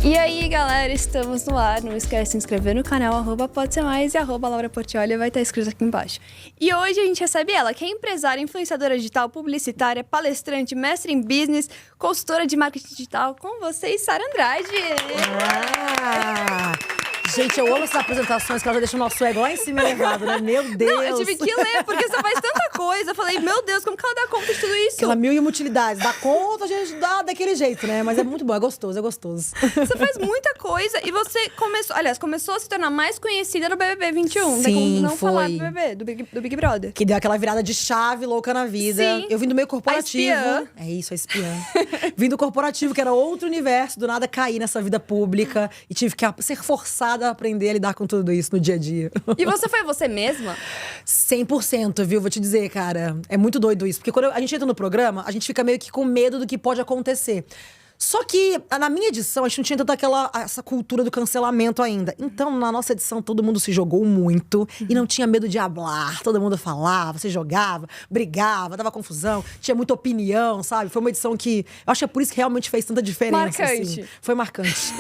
E aí, galera, estamos no ar. Não esquece de se inscrever no canal, @PodeSerMais e @LauraPortioli, vai estar escrito aqui embaixo. E hoje a gente recebe ela, que é empresária, influenciadora digital, publicitária, palestrante, mestre em business, consultora de marketing digital. Com vocês, Sara Andrade. Gente, eu amo essas apresentações que ela já deixa o nosso ego lá em cima elevado, né? Meu Deus! Não, eu tive que ler, porque você faz tanta coisa. Eu falei, meu Deus, como que ela dá conta de tudo isso? Aquela mil e uma utilidades. Dá conta, a gente dá daquele jeito, né? Mas é muito bom, é gostoso, é gostoso. Você faz muita coisa e você começou a se tornar mais conhecida no BBB 21. Sim, Tem como não foi. falar do BBB, do Big Brother. Que deu aquela virada de chave louca na vida. Sim. Eu vim do meio corporativo. A espiã. É isso, a espiã. Vim do corporativo, que era outro universo. Do nada caí nessa vida pública. E tive que ser forçada a aprender a lidar com tudo isso no dia a dia. E você foi você mesma? 100%, viu? Vou te dizer, cara. É muito doido isso. Porque quando a gente entra no programa, a gente fica meio que com medo do que pode acontecer. Só que, na minha edição, a gente não tinha tanta essa cultura do cancelamento ainda. Então, na nossa edição, todo mundo se jogou muito. E não tinha medo de hablar. Todo mundo falava, se jogava, brigava, dava confusão. Tinha muita opinião, sabe? Foi uma edição que... Eu acho que é por isso que realmente fez tanta diferença. Marcante. Assim. Foi marcante.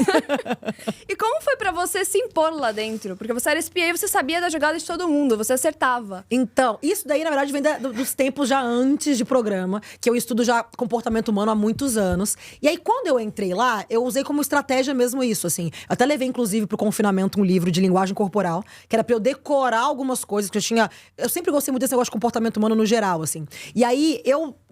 E como foi pra você se impor lá dentro? Porque você era espiã e você sabia da jogada de todo mundo. Você acertava. Então, isso daí, na verdade, vem dos tempos já antes de programa. Que eu estudo já comportamento humano há muitos anos. E aí, quando eu entrei lá, eu usei como estratégia mesmo isso, assim. Eu até levei, inclusive, pro confinamento um livro de linguagem corporal, que era pra eu decorar algumas coisas que eu tinha... Eu sempre gostei muito desse negócio de comportamento humano no geral, assim. E aí,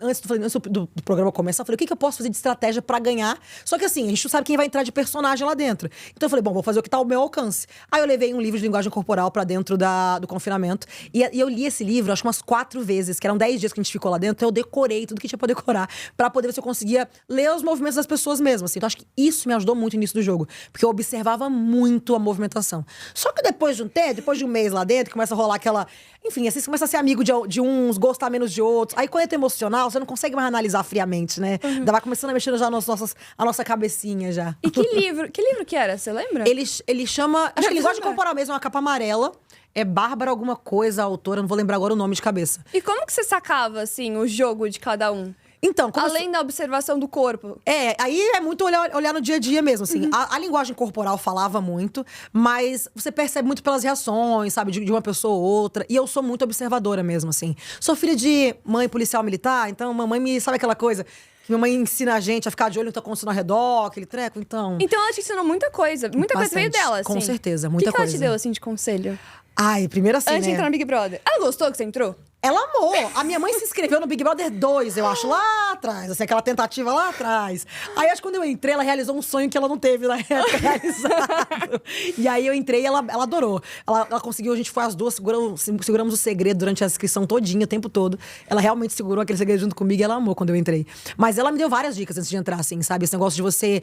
antes do programa começar, eu falei, o que eu posso fazer de estratégia pra ganhar? Só que assim, a gente não sabe quem vai entrar de personagem lá dentro. Então eu falei, bom, vou fazer o que tá ao meu alcance. Aí eu levei um livro de linguagem corporal pra dentro do confinamento. E eu li esse livro, acho que umas 4 vezes, que eram 10 dias que a gente ficou lá dentro. Então eu decorei tudo que tinha pra decorar, pra poder ver se eu conseguia ler os movimentos das pessoas mesmo, assim. Então acho que isso me ajudou muito no início do jogo. Porque eu observava muito a movimentação. Só que depois de um mês lá dentro, começa a rolar aquela... Enfim, assim, você começa a ser amigo de uns, gostar menos de outros. Aí quando é emocional, você não consegue mais analisar friamente, né? Uhum. Vai começando a mexer já a nossa cabecinha já. E que livro que era? Você lembra? Ele chama... Acho que linguagem corporal mesmo, é uma capa amarela. É Bárbara alguma coisa, a autora, não vou lembrar agora o nome de cabeça. E como que você sacava, assim, o jogo de cada um? Então, além da observação do corpo. Aí é muito olhar no dia a dia mesmo, assim. Uhum. A linguagem corporal falava muito, mas você percebe muito pelas reações, sabe? De uma pessoa ou outra. E eu sou muito observadora mesmo, assim. Sou filha de mãe policial militar, então mamãe me... Sabe aquela coisa... Que minha mãe ensina a gente a ficar de olho no que tá acontecendo ao redor, aquele treco, então... Então ela te ensinou muita coisa. Muita coisa veio dela, assim. Com certeza, muita coisa. O que ela te deu, assim, de conselho? Ai, primeiro assim, Antes de entrar no Big Brother. Ela gostou que você entrou? Ela amou. A minha mãe se inscreveu no Big Brother 2, eu acho, lá atrás. Assim, aquela tentativa lá atrás. Aí, acho que quando eu entrei, ela realizou um sonho que ela não teve na época realizado. E aí, eu entrei e ela adorou. Ela conseguiu, a gente foi as duas, seguramos o segredo durante a inscrição todinha, o tempo todo. Ela realmente segurou aquele segredo junto comigo e ela amou quando eu entrei. Mas ela me deu várias dicas antes de entrar, assim, sabe? Esse negócio de você...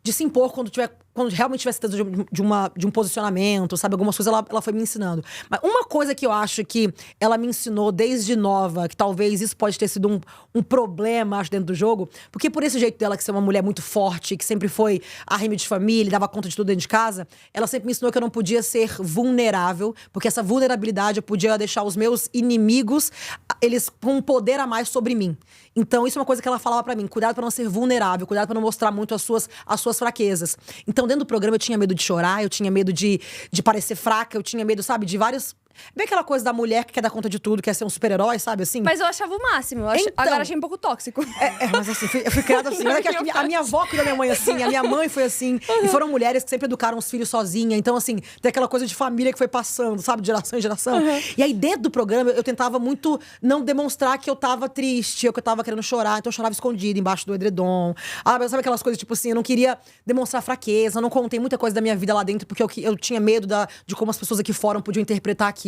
de se impor quando realmente tivesse dentro de um posicionamento, sabe? Algumas coisas ela foi me ensinando. Mas uma coisa que eu acho que ela me ensinou desde nova, que talvez isso pode ter sido um problema, acho, dentro do jogo, porque por esse jeito dela, que ser uma mulher muito forte, que sempre foi arrimo de família, dava conta de tudo dentro de casa, ela sempre me ensinou que eu não podia ser vulnerável, porque essa vulnerabilidade eu podia deixar os meus inimigos, eles com um poder a mais sobre mim. Então, isso é uma coisa que ela falava pra mim. Cuidado pra não ser vulnerável, cuidado pra não mostrar muito as suas fraquezas. Então, dentro do programa, eu tinha medo de chorar, eu tinha medo de parecer fraca, eu tinha medo, sabe, de vários... Bem aquela coisa da mulher que quer dar conta de tudo, quer ser um super-herói, sabe, assim? Mas eu achava o máximo. Agora achei um pouco tóxico. Mas assim, eu fui criada assim. Mas é que a minha avó criou a minha mãe assim, a minha mãe foi assim. E foram mulheres que sempre educaram os filhos sozinha. Então, assim, tem aquela coisa de família que foi passando, sabe, de geração em geração. Uhum. E aí, dentro do programa, eu tentava muito não demonstrar que eu tava triste, ou que eu tava querendo chorar. Então, eu chorava escondida embaixo do edredom. Mas sabe aquelas coisas, tipo assim, eu não queria demonstrar fraqueza, eu não contei muita coisa da minha vida lá dentro, porque eu tinha medo de como as pessoas aqui fora podiam interpretar aquilo.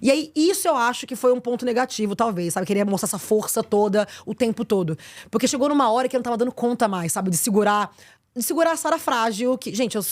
E aí, isso eu acho que foi um ponto negativo, talvez, sabe? Queria mostrar essa força toda, o tempo todo. Porque chegou numa hora que eu não tava dando conta mais, sabe? De segurar a Sara frágil, que... Gente, eu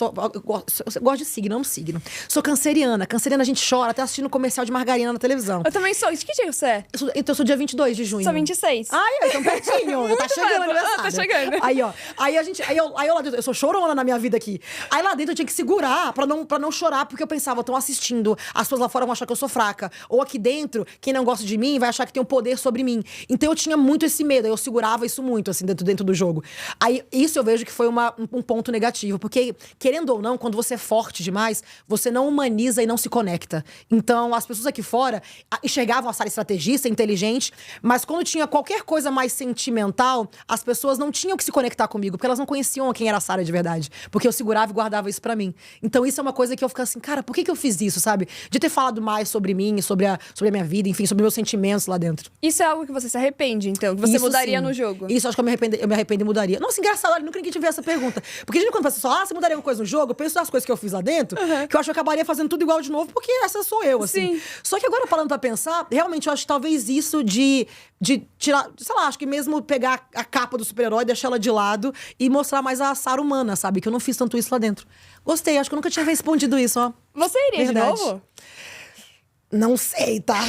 gosto de signo, amo signo. Sou canceriana. Canceriana, a gente chora até assistindo comercial de margarina na televisão. Eu também sou. De que dia você é? Eu sou dia 22 de junho. Sou 26. Ai, então pertinho. Já tá chegando o aniversário. Tá chegando. Aí, ó. Aí eu lá dentro, eu sou chorona na minha vida aqui. Aí lá dentro eu tinha que segurar pra não chorar, porque eu pensava, estão assistindo, as pessoas lá fora vão achar que eu sou fraca. Ou aqui dentro, quem não gosta de mim vai achar que tem um poder sobre mim. Então eu tinha muito esse medo, aí eu segurava isso muito, assim, dentro do jogo. Aí isso eu vejo que foi um ponto negativo, porque, querendo ou não, quando você é forte demais, você não humaniza e não se conecta. Então, as pessoas aqui fora enxergavam a Sarah estrategista, inteligente, mas quando tinha qualquer coisa mais sentimental, as pessoas não tinham que se conectar comigo, porque elas não conheciam quem era a Sarah de verdade. Porque eu segurava e guardava isso pra mim. Então, isso é uma coisa que eu fico assim, cara, por que eu fiz isso, sabe? De ter falado mais sobre mim, sobre a minha vida, enfim, sobre meus sentimentos lá dentro. Isso é algo que você se arrepende, então? Que você Isso, mudaria sim. no jogo? Isso, acho que eu me arrependo e mudaria. Nossa, engraçado, olha, nunca ninguém tive essa pergunta. Porque quando a pessoa fala, você mudaria alguma coisa no jogo? Eu penso nas coisas que eu fiz lá dentro, que eu acho que eu acabaria fazendo tudo igual de novo, porque essa sou eu, assim. Sim. Só que agora, parando pra pensar, realmente eu acho que talvez isso de tirar, sei lá, acho que mesmo pegar a capa do super-herói, deixar ela de lado e mostrar mais a Sarah humana, sabe? Que eu não fiz tanto isso lá dentro. Gostei, acho que eu nunca tinha respondido isso, ó. Você iria Verdade. de novo? Não sei, tá?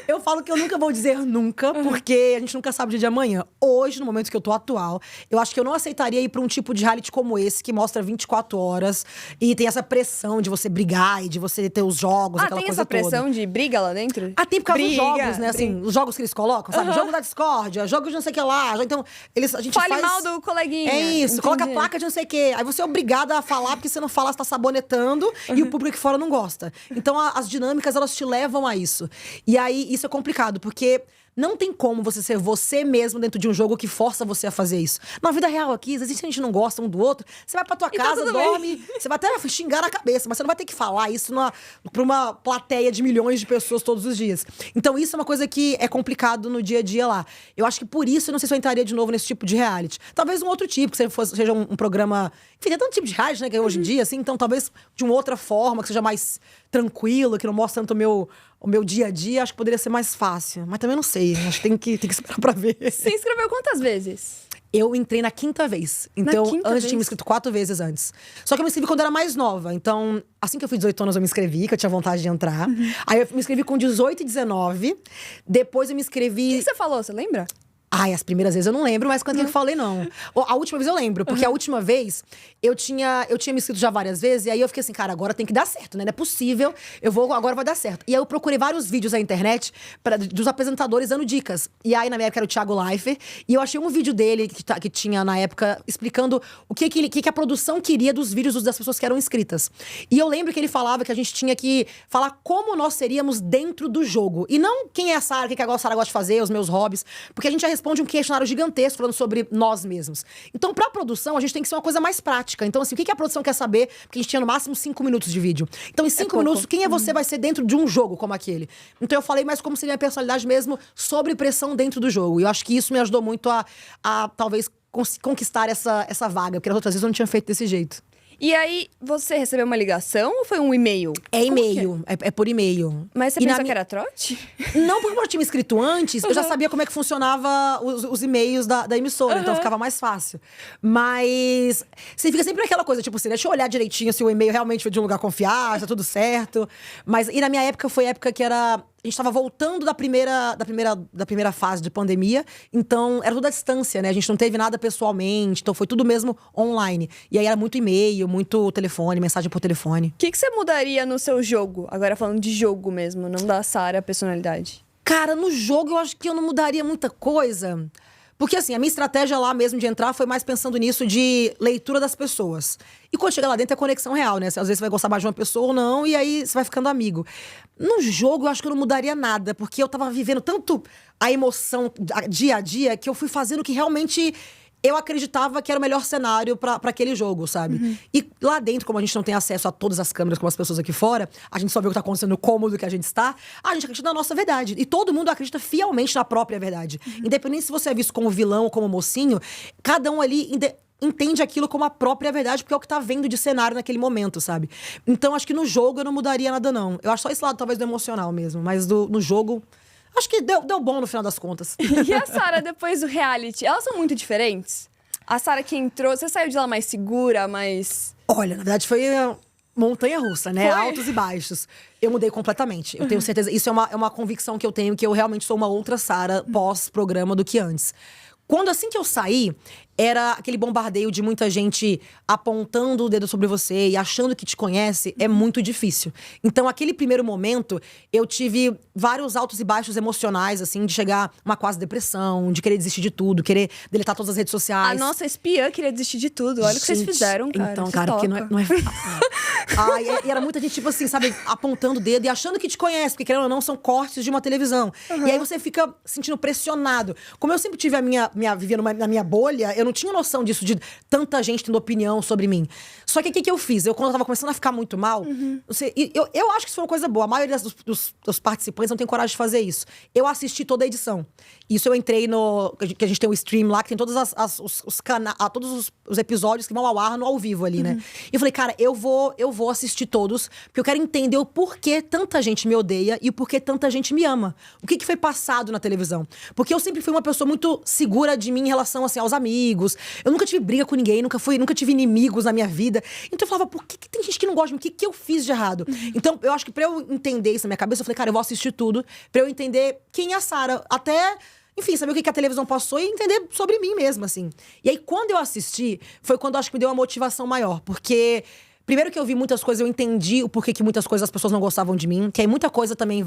Eu falo que eu nunca vou dizer nunca, porque a gente nunca sabe o dia de amanhã. Hoje, no momento que eu tô atual, eu acho que eu não aceitaria ir pra um tipo de reality como esse, que mostra 24 horas e tem essa pressão de você brigar e de você ter os jogos, aquela tem coisa essa pressão toda. de briga lá dentro? Tem por causa dos Briga, jogos, né? Assim, os jogos que eles colocam, sabe? Jogo da discórdia, jogo de não sei o que lá. Então, a gente Fale faz... mal do coleguinha. É isso, Entendi. coloca a placa de não sei o quê. Aí você é obrigada a falar, porque se não falar, você tá sabonetando e o público aqui fora não gosta. Então, as dinâmicas, elas te levam a isso. E aí, isso é complicado, porque não tem como você ser você mesmo dentro de um jogo que força você a fazer isso. Na vida real aqui, às vezes a gente não gosta um do outro, você vai pra tua casa, dorme, você vai até xingar na cabeça, mas você não vai ter que falar isso pra uma plateia de milhões de pessoas todos os dias. Então isso é uma coisa que é complicado no dia a dia lá. Eu acho que por isso eu não sei se eu entraria de novo nesse tipo de reality. Talvez um outro tipo, que seja um programa... Enfim, tem tanto tipo de reality, né, que é hoje em dia, assim, então talvez de uma outra forma, que seja mais tranquilo, que não mostre tanto o meu dia a dia, acho que poderia ser mais fácil. Mas também não sei, acho que tem que esperar pra ver. Se inscreveu quantas vezes? Eu entrei na 5ª vez. Então, quinta antes vez? tinha me inscrito 4 vezes antes. Só que eu me inscrevi quando era mais nova. Então, assim que eu fiz 18 anos, eu me inscrevi, que eu tinha vontade de entrar. Aí eu me inscrevi com 18 e 19. Depois eu me inscrevi... O que você falou, você lembra? As primeiras vezes eu não lembro, mas quando eu falei, não. A última vez eu lembro, porque a última vez eu tinha me inscrito já várias vezes, e aí eu fiquei assim, cara, agora tem que dar certo, né? Não é possível, agora vai dar certo. E aí eu procurei vários vídeos na internet dos apresentadores dando dicas. E aí, na minha época, era o Thiago Leifert, e eu achei um vídeo dele que tinha na época explicando o que a produção queria dos vídeos das pessoas que eram inscritas. E eu lembro que ele falava que a gente tinha que falar como nós seríamos dentro do jogo. E não quem é a Sarah, o que a Sarah gosta de fazer, os meus hobbies, porque a gente já responde um questionário gigantesco falando sobre nós mesmos. Então, pra produção, a gente tem que ser uma coisa mais prática. Então, assim, o que a produção quer saber? Porque a gente tinha no máximo 5 minutos de vídeo. Então, em 5 minutos, quem é você vai ser dentro de um jogo como aquele? Então, eu falei mais como seria a personalidade mesmo sobre pressão dentro do jogo. E eu acho que isso me ajudou muito a talvez, conquistar essa vaga. Porque nas outras vezes eu não tinha feito desse jeito. E aí, você recebeu uma ligação ou foi um e-mail? É e-mail, é por e-mail. Mas você pensou que era trote? Não, porque eu tinha me inscrito antes, eu já sabia como é que funcionava os e-mails da emissora, então ficava mais fácil. Mas você fica sempre naquela coisa, tipo assim, deixa eu olhar direitinho se o e-mail realmente foi de um lugar confiável, se tá tudo certo. Mas, e na minha época, foi época que era... A gente tava voltando da primeira fase de pandemia, então era tudo à distância, né? A gente não teve nada pessoalmente, então foi tudo mesmo online. E aí era muito e-mail, muito telefone, mensagem por telefone. O que você mudaria no seu jogo? Agora falando de jogo mesmo, não da Sarah, personalidade. Cara, no jogo eu acho que eu não mudaria muita coisa. Porque, assim, a minha estratégia lá mesmo de entrar foi mais pensando nisso de leitura das pessoas. E quando chega lá dentro é conexão real, né? Às vezes você vai gostar mais de uma pessoa ou não, e aí você vai ficando amigo. No jogo, eu acho que eu não mudaria nada, porque eu tava vivendo tanto a emoção dia a dia que eu fui fazendo o que realmente eu acreditava que era o melhor cenário pra aquele jogo, sabe? E lá dentro, como a gente não tem acesso a todas as câmeras como as pessoas aqui fora, a gente só vê o que tá acontecendo no cômodo que a gente está, a gente acredita na nossa verdade. E todo mundo acredita fielmente na própria verdade. Independente se você é visto como vilão ou como mocinho, cada um ali entende aquilo como a própria verdade, porque é o que tá vendo de cenário naquele momento, sabe? Então, acho que no jogo eu não mudaria nada, não. Eu acho só esse lado, talvez, do emocional mesmo. Mas no jogo... Acho que deu bom no final das contas. E a Sarah, depois do reality, elas são muito diferentes? A Sarah que entrou, você saiu de lá mais segura, mais... Olha, na verdade foi montanha-russa, né? Foi? Altos e baixos. Eu mudei completamente. Eu tenho certeza. Isso é uma convicção que eu tenho, que eu realmente sou uma outra Sarah pós-programa do que antes. Assim que eu saí, era aquele bombardeio de muita gente apontando o dedo sobre você e achando que te conhece, é muito difícil. Então, aquele primeiro momento, eu tive vários altos e baixos emocionais, assim, de chegar uma quase depressão, de querer desistir de tudo, querer deletar todas as redes sociais. A nossa espiã queria desistir de tudo. Olha o que vocês fizeram, cara. Então, cara, porque não é fácil. E era muita gente, tipo assim, sabe, apontando o dedo e achando que te conhece, porque querendo ou não, são cortes de uma televisão. E aí você fica sentindo pressionado. Como eu sempre tive vivia na minha bolha, eu não tinha noção disso, de tanta gente tendo opinião sobre mim. Só que o que eu fiz? Quando eu tava começando a ficar muito mal, eu acho que isso foi uma coisa boa. A maioria dos participantes não tem coragem de fazer isso. Eu assisti toda a edição. Isso eu entrei que a gente tem o stream lá, que tem todos todos os episódios que vão ao ar no ao vivo ali, né? E eu falei, cara, eu vou assistir todos, porque eu quero entender o porquê tanta gente me odeia e o porquê tanta gente me ama. O que foi passado na televisão. Porque eu sempre fui uma pessoa muito segura de mim em relação, assim, aos amigos. Eu nunca tive briga com ninguém, nunca tive inimigos na minha vida. Então eu falava, por que tem gente que não gosta de mim? O que eu fiz de errado? Então, eu acho que pra eu entender isso na minha cabeça, eu falei, cara, eu vou assistir tudo pra eu entender quem é a Sarah. Até, enfim, saber o que a televisão passou e entender sobre mim mesma, assim. E aí, quando eu assisti, foi quando eu acho que me deu uma motivação maior. Porque primeiro que eu vi muitas coisas, eu entendi o porquê que muitas coisas as pessoas não gostavam de mim. Que aí muita coisa também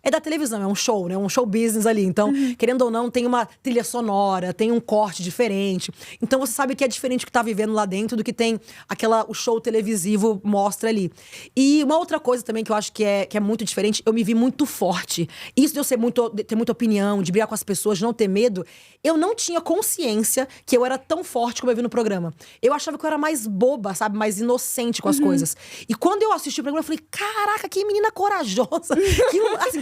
é da televisão, é um show, né? Um show business ali. Então, querendo ou não, tem uma trilha sonora, tem um corte diferente. Então você sabe que é diferente o que tá vivendo lá dentro do que tem o show televisivo mostra ali. E uma outra coisa também que eu acho que é muito diferente, eu me vi muito forte. Isso de eu ter muita opinião, de brigar com as pessoas, de não ter medo, eu não tinha consciência que eu era tão forte como eu vi no programa. Eu achava que eu era mais boba, sabe? Mais inocente com as coisas. E quando eu assisti o programa, eu falei, caraca, que menina corajosa.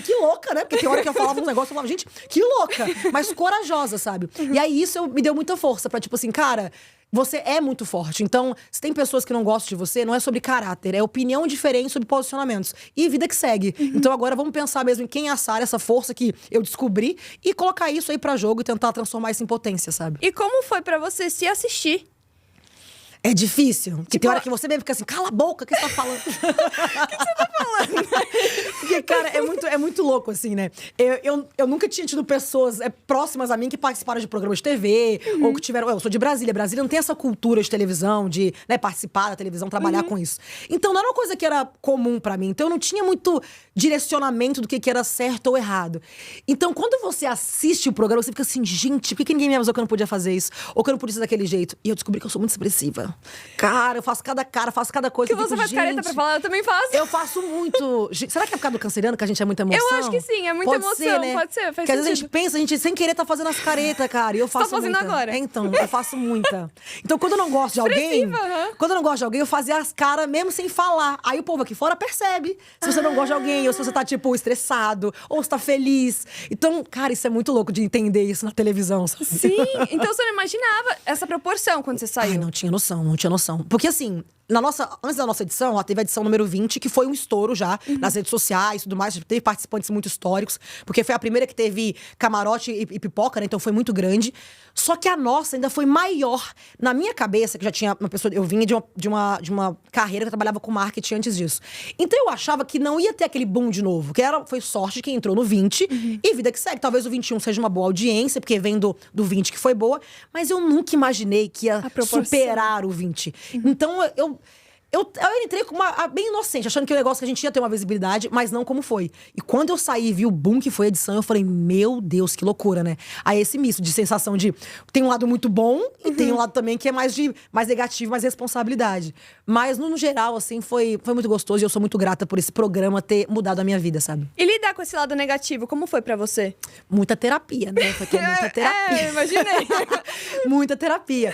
Que louca, né? Porque tem hora que eu falava uns negócios, eu falava, gente, que louca. Mas corajosa, sabe? E aí isso me deu muita força pra, tipo assim, cara, você é muito forte. Então, se tem pessoas que não gostam de você, não é sobre caráter, é opinião diferente sobre posicionamentos. E vida que segue. Então agora vamos pensar mesmo em quem é a Sarah, essa força que eu descobri, e colocar isso aí pra jogo e tentar transformar isso em potência, sabe? E como foi pra você se assistir? É difícil. Porque tem hora que você mesmo fica assim, cala a boca, o que você tá falando? O que você tá falando? Porque, cara, é muito louco, assim, né? Eu nunca tinha tido pessoas próximas a mim que participaram de programas de TV, ou que tiveram... Eu sou de Brasília. Brasília não tem essa cultura de televisão, de, né, participar da televisão, trabalhar com isso. Então, não era uma coisa que era comum pra mim. Então, eu não tinha muito direcionamento do que era certo ou errado. Então, quando você assiste o programa, você fica assim, gente, por que ninguém me avisou que eu não podia fazer isso? Ou que eu não podia ser daquele jeito? E eu descobri que eu sou muito expressiva. Cara, eu faço cada coisa. Que você faz careta pra falar, eu também faço. Eu faço muito. Será que é por causa do canceriano que a gente é muita emoção? Eu acho que sim, é muita emoção. Ser, né? Pode ser, faz Porque às vezes a gente sentido. pensa, a gente sem querer tá fazendo as caretas, cara. E eu faço fazendo muita. agora. Então, eu faço muita. Então, quando eu não gosto de alguém... Quando eu não gosto de alguém, eu fazia as caras mesmo sem falar. Aí o povo aqui fora percebe se você não gosta de alguém, ou se você tá, tipo, estressado, ou se tá feliz. Então, cara, isso é muito louco de entender isso na televisão, sabe? Sim, então você não imaginava essa proporção quando você saiu. Ai, não tinha noção. Porque assim, antes da nossa edição, ela teve a edição número 20, que foi um estouro já nas redes sociais e tudo mais. Teve participantes muito históricos, porque foi a primeira que teve camarote e pipoca, né? Então foi muito grande. Só que a nossa ainda foi maior. Na minha cabeça, que já tinha uma pessoa. Eu vinha de uma carreira que eu trabalhava com marketing antes disso. Então eu achava que não ia ter aquele boom de novo. Foi sorte de quem entrou no 20 e vida que segue. Talvez o 21 seja uma boa audiência, porque vem do 20 que foi boa. Mas eu nunca imaginei que ia superar o 20. Então eu entrei bem inocente, achando que o negócio que a gente ia ter uma visibilidade, mas não como foi. E quando eu saí e vi o boom que foi a edição, eu falei, meu Deus, que loucura, né? Aí esse misto de sensação de... Tem um lado muito bom e tem um lado também que é mais negativo, mais responsabilidade. Mas, no geral, assim, foi muito gostoso e eu sou muito grata por esse programa ter mudado a minha vida, sabe? E lidar com esse lado negativo, como foi pra você? Muita terapia, né? Porque é muita terapia. Imaginei. Muita terapia.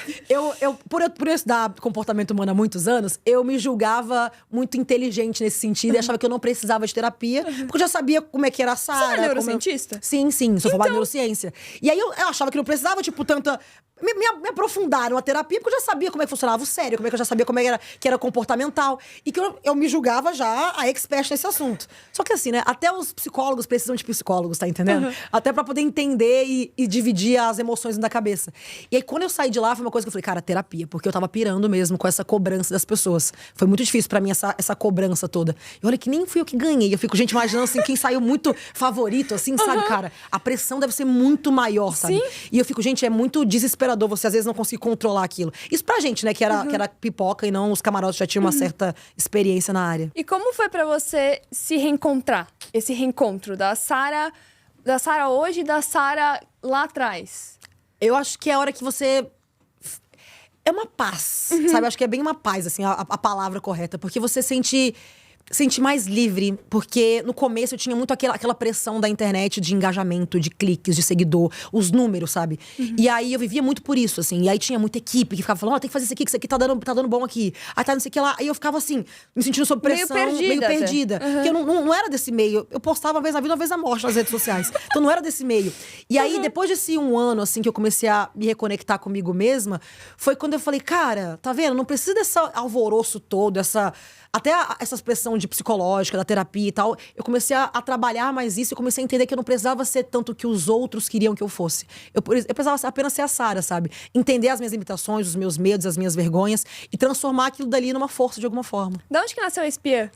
Por eu estudar comportamento humano há muitos anos, eu me julgava muito inteligente nesse sentido e achava que eu não precisava de terapia, porque eu já sabia como é que era a Sarah. Você é neurocientista? Sim, sou formada em neurociência. E aí eu achava que não precisava, tipo, tanta... Me aprofundar numa terapia, porque eu já sabia como é que funcionava o cérebro, como é que eu já sabia como que era comportamental. E que eu me julgava já a expert nesse assunto. Só que assim, né? Até os psicólogos precisam de psicólogos, tá entendendo? Até pra poder entender e dividir as emoções da cabeça. E aí, quando eu saí de lá, foi uma coisa que eu falei, cara, terapia. Porque eu tava pirando mesmo com essa cobrança das pessoas. Foi muito difícil pra mim essa cobrança toda. E olha que nem fui eu que ganhei. Eu fico, gente, imaginando assim, quem saiu muito favorito, assim, sabe, cara? A pressão deve ser muito maior, sabe? Sim. E eu fico, gente, é muito desesperador desesperador você às vezes não conseguir controlar aquilo. Isso pra gente, né, que era pipoca e não os camarotes já tinham uma certa experiência na área. E como foi pra você se reencontrar? Esse reencontro da Sarah hoje e da Sarah lá atrás? Eu acho que é a hora que você... É uma paz, sabe? Eu acho que é bem uma paz, assim, a palavra correta. Porque você sente mais livre, porque no começo eu tinha muito aquela pressão da internet de engajamento, de cliques, de seguidor, os números, sabe? E aí eu vivia muito por isso, assim. E aí tinha muita equipe que ficava falando, tem que fazer isso aqui tá dando bom aqui. Aí tá não sei o que lá. Aí eu ficava assim, me sentindo sob pressão, meio perdida. Porque eu não era desse meio. Eu postava uma vez na vida, uma vez na morte nas redes sociais. Então não era desse meio. E aí, depois desse 1 ano, assim, que eu comecei a me reconectar comigo mesma, foi quando eu falei, cara, tá vendo? Não precisa desse alvoroço todo, até essa pressão de psicológica, da terapia e tal, eu comecei a trabalhar mais isso e comecei a entender que eu não precisava ser tanto o que os outros queriam que eu fosse. Eu precisava apenas ser a Sarah, sabe? Entender as minhas limitações, os meus medos, as minhas vergonhas e transformar aquilo dali numa força de alguma forma. De onde que nasceu a espiã?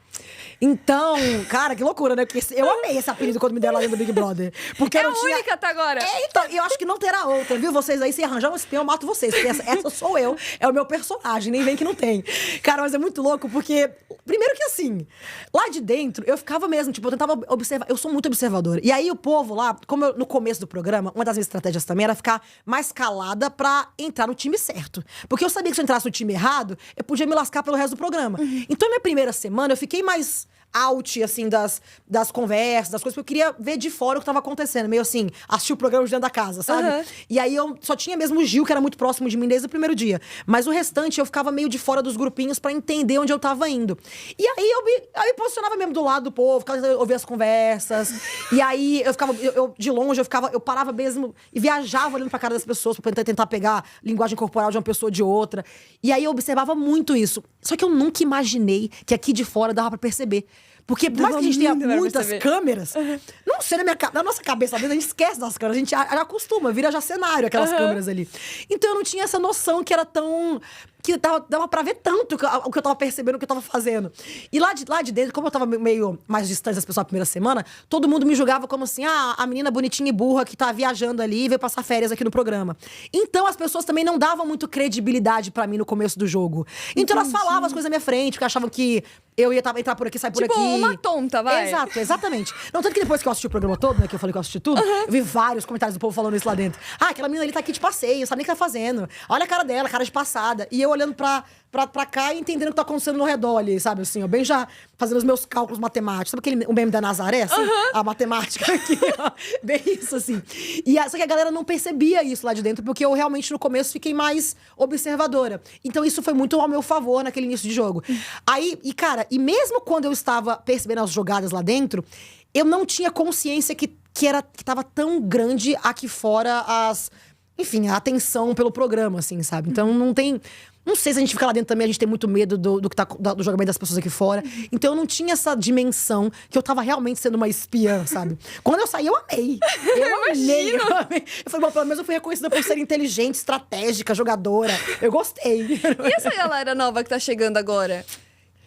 Então, cara, que loucura, né? Porque eu amei esse apelido quando me deram lá dentro do Big Brother. Porque é a única até agora. Então, eu acho que não terá outra, viu? Vocês aí, se arranjar um espião, eu mato vocês. Porque essa sou eu, é o meu personagem, nem vem que não tem. Cara, mas é muito louco, porque... Primeiro que assim, lá de dentro, eu ficava mesmo, tipo, eu tentava observar. Eu sou muito observadora. E aí o povo lá, no começo do programa, uma das minhas estratégias também era ficar mais calada pra entrar no time certo. Porque eu sabia que se eu entrasse no time errado, eu podia me lascar pelo resto do programa. Então, minha primeira semana, eu fiquei mais out, assim, das conversas, das coisas, porque eu queria ver de fora o que tava acontecendo. Meio assim, assistir o programa de dentro da casa, sabe? E aí eu só tinha mesmo o Gil, que era muito próximo de mim desde o primeiro dia. Mas o restante, eu ficava meio de fora dos grupinhos pra entender onde eu tava indo. E aí eu me posicionava mesmo do lado do povo, ficava ouvir as conversas. E aí eu ficava, de longe, eu parava mesmo e viajava olhando pra cara das pessoas pra tentar pegar linguagem corporal de uma pessoa ou de outra. E aí eu observava muito isso. Só que eu nunca imaginei que aqui de fora dava pra perceber. Porque por mais que a gente tenha muitas câmeras, não sei, na nossa cabeça, às vezes a gente esquece das câmeras, a gente já acostuma, vira já cenário aquelas câmeras ali. Então eu não tinha essa noção que era tão... que dava pra ver tanto o que eu tava percebendo, o que eu tava fazendo. E lá de dentro, como eu tava meio mais distante das pessoas na primeira semana, todo mundo me julgava como assim, a menina bonitinha e burra que tá viajando ali e veio passar férias aqui no programa. Então as pessoas também não davam muito credibilidade pra mim no começo do jogo. Então elas falavam as coisas na minha frente, porque achavam que eu ia entrar por aqui, sair por aqui. Tipo, uma tonta, vai. Exato, exatamente. Não, tanto que depois que eu assisti o programa todo, né, que eu falei que eu assisti tudo, eu vi vários comentários do povo falando isso lá dentro. Aquela menina ali tá aqui de passeio, sabe nem o que tá fazendo. Olha a cara dela, cara de passada. E eu olhando pra cá e entendendo o que tá acontecendo no redor ali, sabe? Assim, ó, bem já fazendo os meus cálculos matemáticos. Sabe o meme da Nazaré, assim? A matemática aqui, ó. Bem isso, assim. Só que a galera não percebia isso lá de dentro, porque eu realmente, no começo, fiquei mais observadora. Então, isso foi muito ao meu favor naquele início de jogo. Aí, cara, e mesmo quando eu estava percebendo as jogadas lá dentro, eu não tinha consciência que tava tão grande aqui fora enfim, a atenção pelo programa, assim, sabe? Então, não sei se a gente fica lá dentro também, a gente tem muito medo do julgamento das pessoas aqui fora. Então eu não tinha essa dimensão que eu tava realmente sendo uma espiã, sabe? Quando eu saí, eu amei. Eu amei. Eu falei, bom, pelo menos eu fui reconhecida por ser inteligente, estratégica, jogadora. Eu gostei. E essa galera nova que tá chegando agora?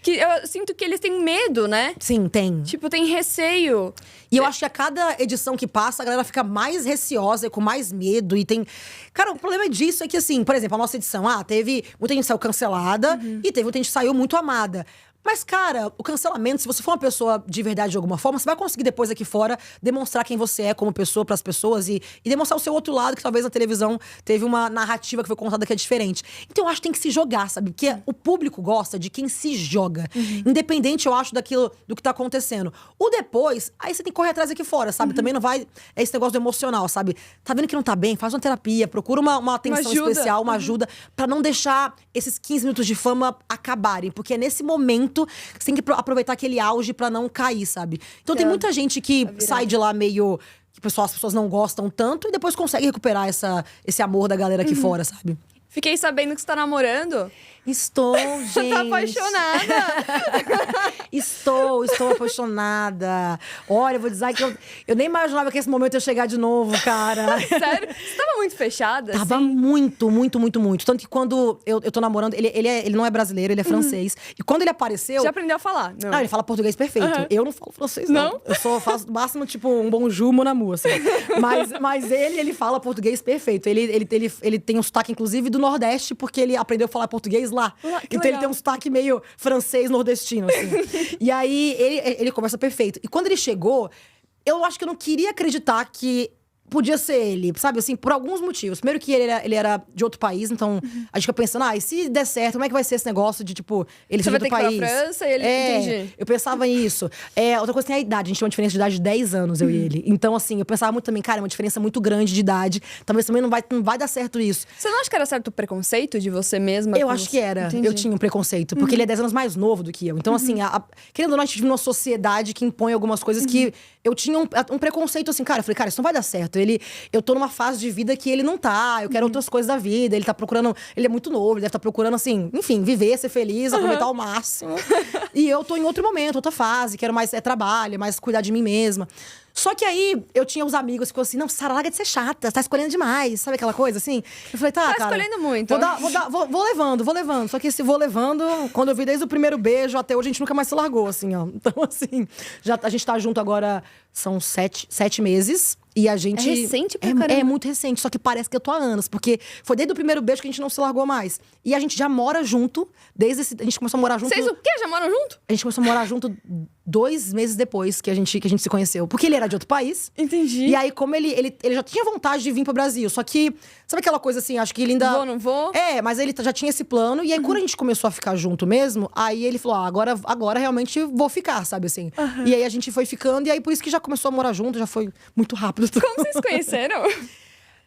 Que eu sinto que eles têm medo, né? Sim, tem. Tipo, tem receio. E eu acho que a cada edição que passa, a galera fica mais receosa, com mais medo. E tem... Cara, o problema disso é que, assim, por exemplo, a nossa edição, teve muita gente que saiu cancelada e teve muita gente que saiu muito amada. Mas, cara, o cancelamento, se você for uma pessoa de verdade de alguma forma, você vai conseguir depois aqui fora demonstrar quem você é como pessoa pras pessoas e demonstrar o seu outro lado, que talvez na televisão teve uma narrativa que foi contada que é diferente. Então eu acho que tem que se jogar, sabe? Porque o público gosta de quem se joga. Independente, eu acho, do que tá acontecendo. O depois, aí você tem que correr atrás aqui fora, sabe? Também não vai... É esse negócio do emocional, sabe? Tá vendo que não tá bem? Faz uma terapia, procura uma atenção especial, uma ajuda, pra não deixar esses 15 minutos de fama acabarem. Porque é nesse momento você tem que aproveitar aquele auge pra não cair, sabe? Então tem muita gente que sai de lá meio... que as pessoas não gostam tanto e depois consegue recuperar esse amor da galera aqui fora, sabe? Fiquei sabendo que você tá namorando. Estou, gente. Tá apaixonada. Estou apaixonada. Olha, eu vou dizer que eu nem imaginava que esse momento ia chegar de novo, cara. Sério? Você tava muito fechada? Tava assim? muito. Tanto que quando eu tô namorando, ele não é brasileiro, ele é francês. E quando ele apareceu. Já aprendeu a falar? Não, ele fala português perfeito. Eu não falo francês, não. Eu só faço no máximo, tipo, um bonjour, mon amour, assim. Mas ele fala português perfeito. Ele tem um sotaque, inclusive, do Nordeste, porque ele aprendeu a falar português lá. Então legal. ele tem um sotaque meio francês nordestino, assim. E aí ele conversa perfeito. E quando ele chegou, eu acho que eu não queria acreditar que podia ser ele, sabe? Assim, por alguns motivos. Primeiro que ele era de outro país, então a gente fica pensando, e se der certo, como é que vai ser esse negócio de, tipo, ele ser de outro país? Você vai ter que ir pra França e ele... Entendi. Eu pensava nisso. Outra coisa tem a idade. A gente tem uma diferença de idade de 10 anos, eu e ele. Então, assim, eu pensava muito também, cara, é uma diferença muito grande de idade. Talvez também não vai dar certo isso. Você não acha que era certo o preconceito de você mesma? Eu acho que era. Entendi. Eu tinha um preconceito. Porque ele é 10 anos mais novo do que eu. Então, assim, querendo ou não, a gente vive numa sociedade que impõe algumas coisas que eu tinha um preconceito, assim, cara. Eu falei, cara, isso não vai dar certo. Eu tô numa fase de vida que ele não tá. Eu quero outras coisas da vida. Ele tá procurando... Ele é muito novo. Ele deve estar procurando, assim... Enfim, viver, ser feliz, aproveitar ao máximo. E eu tô em outro momento, outra fase. Quero mais trabalho, mais cuidar de mim mesma. Só que aí, eu tinha uns amigos que ficou assim, não, Sara, larga de ser chata, você tá escolhendo demais, sabe aquela coisa assim? Eu falei, tá, cara... escolhendo muito. Vou levando. Só que esse vou levando, quando eu vi desde o primeiro beijo até hoje, a gente nunca mais se largou, assim, ó. Então, assim, a gente tá junto agora, são 7 meses. E a gente... É recente pra caramba. É muito recente, só que parece que eu tô há anos. Porque foi desde o primeiro beijo que a gente não se largou mais. E a gente já mora junto, a gente começou a morar junto... Vocês o quê? Já moram junto? A gente começou a morar junto 2 meses depois que a gente se conheceu. Porque ele era de outro país. Entendi. E aí, como ele já tinha vontade de vir pro Brasil. Só que, sabe aquela coisa assim, acho que ele ainda... Vou, não vou? Mas ele já tinha esse plano. E aí, quando a gente começou a ficar junto mesmo, aí ele falou, agora realmente vou ficar, sabe assim. E aí a gente foi ficando, e aí por isso que já começou a morar junto, já foi muito rápido. Como vocês conheceram?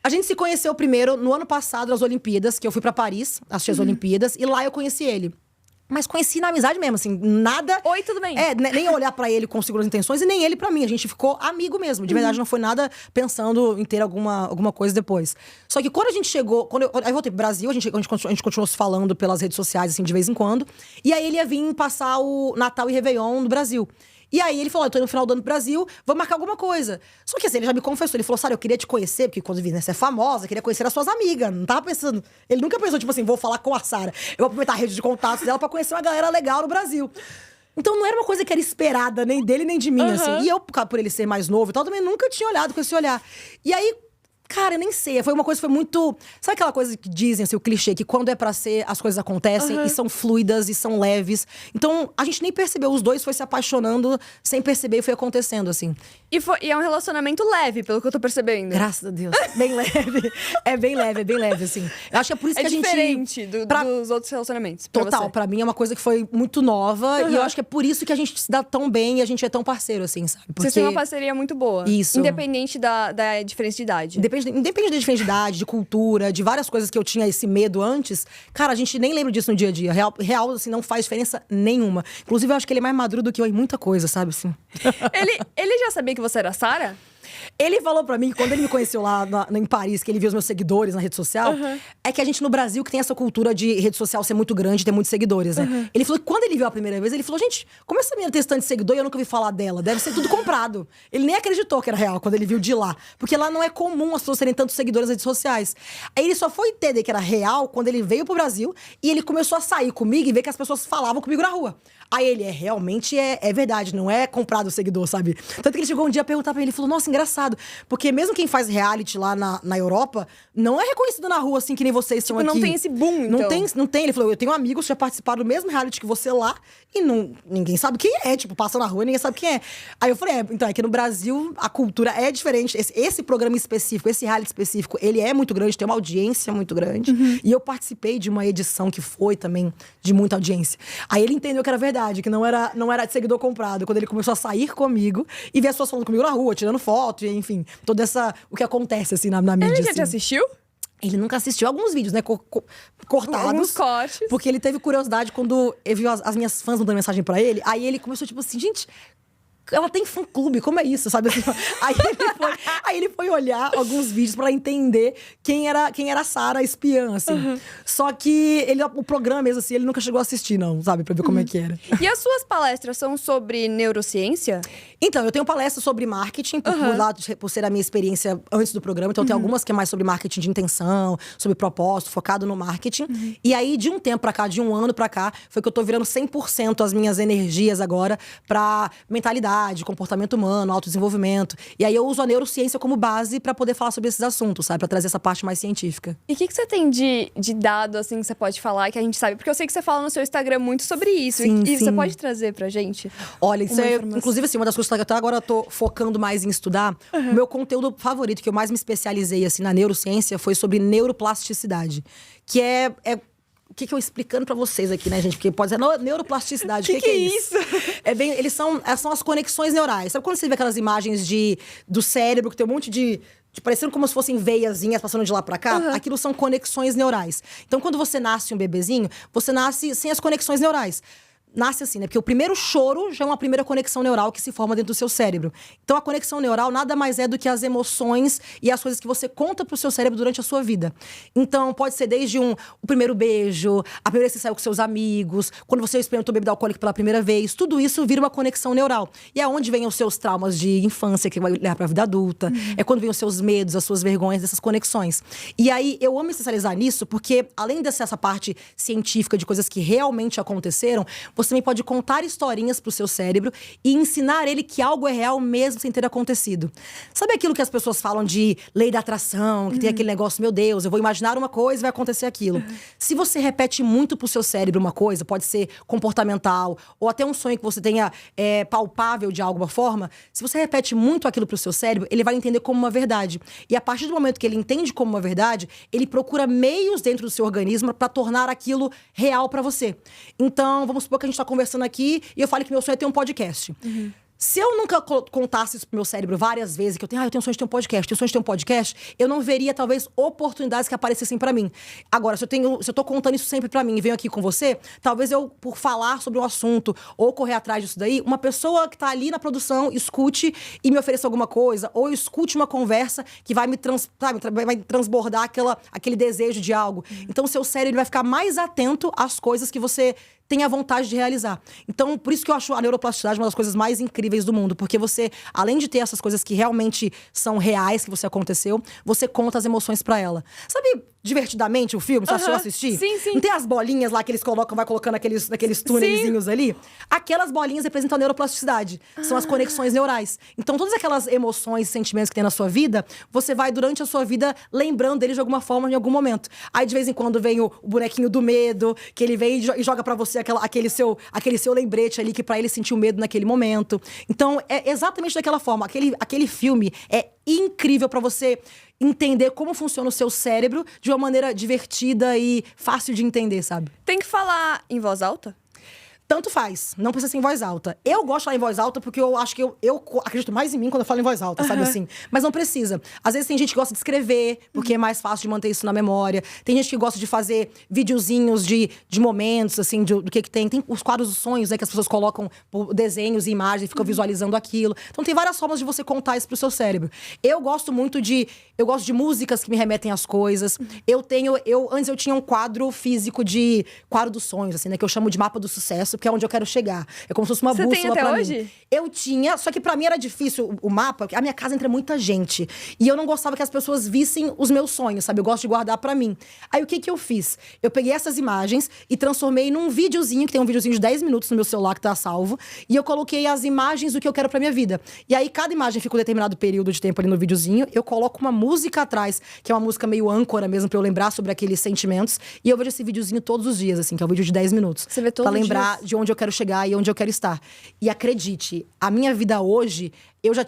A gente se conheceu primeiro no ano passado, nas Olimpíadas, que eu fui pra Paris assistir as Olimpíadas, e lá eu conheci ele. Mas conheci na amizade mesmo, assim, nada... Oi, tudo bem? Nem olhar pra ele com seguras intenções e nem ele pra mim. A gente ficou amigo mesmo. De verdade, não foi nada pensando em ter alguma coisa depois. Só que quando a gente chegou... Aí eu voltei pro Brasil, a gente continuou se falando pelas redes sociais, assim, de vez em quando. E aí ele ia vir passar o Natal e Réveillon no Brasil. E aí ele falou, eu tô no final do ano pro Brasil, vamos marcar alguma coisa. Só que assim, ele já me confessou, ele falou, Sara, eu queria te conhecer, porque quando eu vi, né, você é famosa, eu queria conhecer as suas amigas. Não tava pensando... Ele nunca pensou, tipo assim, vou falar com a Sara. Eu vou aproveitar a rede de contatos dela pra conhecer uma galera legal no Brasil. Então não era uma coisa que era esperada, nem dele, nem de mim, assim. E eu, por ele ser mais novo e tal, também nunca tinha olhado com esse olhar. E aí... Cara, eu nem sei. Foi uma coisa que foi muito... Sabe aquela coisa que dizem, assim, o clichê? Que quando é pra ser, as coisas acontecem e são fluidas e são leves. Então, a gente nem percebeu. Os dois foi se apaixonando sem perceber e foi acontecendo, assim. E é um relacionamento leve, pelo que eu tô percebendo. Graças a Deus. Bem leve. É bem leve, assim. Eu acho que é por isso que a gente... É diferente dos outros relacionamentos. Total. Pra mim é uma coisa que foi muito nova. E eu acho que é por isso que a gente se dá tão bem e a gente é tão parceiro, assim, sabe? Porque... Vocês têm uma parceria muito boa. Isso. Independente da diferença de idade. Independente da diferença de idade, de cultura, de várias coisas que eu tinha esse medo antes, cara, a gente nem lembra disso no dia a dia. Real assim, não faz diferença nenhuma. Inclusive, eu acho que ele é mais maduro do que eu em muita coisa, sabe, assim. Ele já sabia que você era Sara? Ele falou pra mim, quando ele me conheceu lá em Paris, que ele viu os meus seguidores na rede social, é que a gente no Brasil, que tem essa cultura de rede social ser muito grande, ter muitos seguidores, né? Ele falou que quando ele viu a primeira vez, ele falou, gente, como essa menina tem tanto seguidor e eu nunca ouvi falar dela? Deve ser tudo comprado. Ele nem acreditou que era real quando ele viu de lá. Porque lá não é comum as pessoas terem tantos seguidores nas redes sociais. Aí ele só foi entender que era real quando ele veio pro Brasil e ele começou a sair comigo e ver que as pessoas falavam comigo na rua. Aí ele, realmente é verdade, não é comprado o seguidor, sabe? Tanto que ele chegou um dia a perguntar pra ele, ele falou, nossa, engraçado. Porque mesmo quem faz reality lá na Europa, não é reconhecido na rua, assim, que nem vocês estão aqui. Não tem esse boom, então. Não tem. Ele falou, eu tenho amigos que já participaram do mesmo reality que você lá, e ninguém sabe quem é. Tipo, passa na rua e ninguém sabe quem é. Aí eu falei, então, é que no Brasil a cultura é diferente. Esse programa específico, esse reality específico, ele é muito grande, tem uma audiência muito grande. E eu participei de uma edição que foi também de muita audiência. Aí ele entendeu que era verdade, que não era de seguidor comprado. Quando ele começou a sair comigo e ver as pessoas falando comigo na rua, tirando foto, e, enfim, o que acontece, assim, na mídia. Ele já assim. te assistiu? Ele nunca assistiu alguns vídeos, né, cortados. Alguns cortes. Porque ele teve curiosidade quando ele viu as minhas fãs mandando mensagem pra ele. Aí ele começou, tipo assim, gente... ela tem fã-clube, como é isso, sabe? Assim, aí ele foi olhar alguns vídeos pra entender quem era a Sarah espiã, assim. Só que o programa mesmo, assim, ele nunca chegou a assistir, não, sabe? Pra ver como é que era. E as suas palestras são sobre neurociência? Então, eu tenho palestra sobre marketing, por ser a minha experiência antes do programa. Então, tem algumas que é mais sobre marketing de intenção, sobre propósito, focado no marketing. E aí, de um tempo pra cá, de um ano pra cá, foi que eu tô virando 100% as minhas energias agora pra mentalidade, comportamento humano, autodesenvolvimento. E aí eu uso a neurociência como base pra poder falar sobre esses assuntos, sabe? Pra trazer essa parte mais científica. E o que você tem de dado, assim, que você pode falar, que a gente sabe? Porque eu sei que você fala no seu Instagram muito sobre isso. Sim, e sim. você pode trazer pra gente? Olha, isso é, inclusive, assim, uma das coisas que até agora eu tô focando mais em estudar. O meu conteúdo favorito, que eu mais me especializei, assim, na neurociência, foi sobre neuroplasticidade. Que é o que eu explicando pra vocês aqui, né, gente? Porque pode ser neuroplasticidade. O que é isso? Eles são as conexões neurais. Sabe quando você vê aquelas imagens do cérebro, que tem um monte de parecendo como se fossem veiazinhas passando de lá pra cá? Aquilo são conexões neurais. Então, quando você nasce um bebezinho, você nasce sem as conexões neurais. Nasce assim, né? Porque o primeiro choro já é uma primeira conexão neural que se forma dentro do seu cérebro. Então, a conexão neural nada mais é do que as emoções e as coisas que você conta pro seu cérebro durante a sua vida. Então, pode ser desde o primeiro beijo, a primeira vez que você saiu com seus amigos, quando você experimentou bebida alcoólica pela primeira vez. Tudo isso vira uma conexão neural. E é onde vem os seus traumas de infância, que vai levar pra vida adulta. É quando vem os seus medos, as suas vergonhas, essas conexões. E aí, eu amo me especializar nisso, porque além dessa parte científica de coisas que realmente aconteceram, você também pode contar historinhas pro seu cérebro e ensinar ele que algo é real mesmo sem ter acontecido. Sabe aquilo que as pessoas falam de lei da atração, que tem aquele negócio, meu Deus, eu vou imaginar uma coisa e vai acontecer aquilo. Se você repete muito pro seu cérebro uma coisa, pode ser comportamental, ou até um sonho que você tenha palpável de alguma forma, se você repete muito aquilo pro seu cérebro, ele vai entender como uma verdade. E a partir do momento que ele entende como uma verdade, ele procura meios dentro do seu organismo para tornar aquilo real para você. Então, vamos supor que a gente tá conversando aqui e eu falo que meu sonho é ter um podcast. Se eu nunca contasse isso pro meu cérebro várias vezes, que eu tenho sonho de ter um podcast, tenho sonho de ter um podcast, eu não veria, talvez, oportunidades que aparecessem pra mim. Agora, se eu tô contando isso sempre pra mim e venho aqui com você, talvez eu, por falar sobre um assunto ou correr atrás disso daí, uma pessoa que tá ali na produção escute e me ofereça alguma coisa, ou eu escute uma conversa que vai vai transbordar aquele desejo de algo. Então, o seu cérebro ele vai ficar mais atento às coisas que você tem a vontade de realizar. Então, por isso que eu acho a neuroplasticidade uma das coisas mais incríveis do mundo. Porque você, além de ter essas coisas que realmente são reais, que você aconteceu, você conta as emoções pra ela. Sabe, Divertidamente, o filme? Você assistiu assistir? Sim, sim. Não tem as bolinhas lá que eles colocam, vai colocando naqueles túnelzinhos ali? Aquelas bolinhas representam a neuroplasticidade. São as conexões neurais. Então, todas aquelas emoções e sentimentos que tem na sua vida, você vai, durante a sua vida, lembrando deles de alguma forma, em algum momento. Aí, de vez em quando, vem o bonequinho do medo, que ele vem e joga pra você aquele seu lembrete ali, que pra ele sentiu medo naquele momento. Então, é exatamente daquela forma. Aquele filme é incrível pra você entender como funciona o seu cérebro de uma maneira divertida e fácil de entender, sabe? Tem que falar em voz alta? Tanto faz, não precisa ser em voz alta. Eu gosto de falar em voz alta porque eu acho que eu acredito mais em mim quando eu falo em voz alta, sabe assim? Mas não precisa. Às vezes tem gente que gosta de escrever, porque é mais fácil de manter isso na memória. Tem gente que gosta de fazer videozinhos de momentos, assim, do que tem. Tem os quadros dos sonhos, né, que as pessoas colocam desenhos e imagens e ficam visualizando aquilo. Então tem várias formas de você contar isso pro seu cérebro. Eu gosto de músicas que me remetem às coisas. Antes eu tinha um quadro físico de quadro dos sonhos, assim, né, que eu chamo de mapa do sucesso, porque é onde eu quero chegar. É como se fosse uma bússola pra mim. Você tem até hoje? Eu tinha, só que pra mim era difícil o mapa, porque a minha casa entra muita gente. E eu não gostava que as pessoas vissem os meus sonhos, sabe? Eu gosto de guardar pra mim. Aí o que eu fiz? Eu peguei essas imagens e transformei num videozinho, que tem um videozinho de 10 minutos no meu celular que tá salvo. E eu coloquei as imagens do que eu quero pra minha vida. E aí cada imagem fica um determinado período de tempo ali no videozinho. Eu coloco uma música atrás, que é uma música meio âncora mesmo, pra eu lembrar sobre aqueles sentimentos. E eu vejo esse videozinho todos os dias, assim, que é um vídeo de 10 minutos. Você vê todos os dias? Pra lembrar de onde eu quero chegar e onde eu quero estar. E acredite, a minha vida hoje, eu já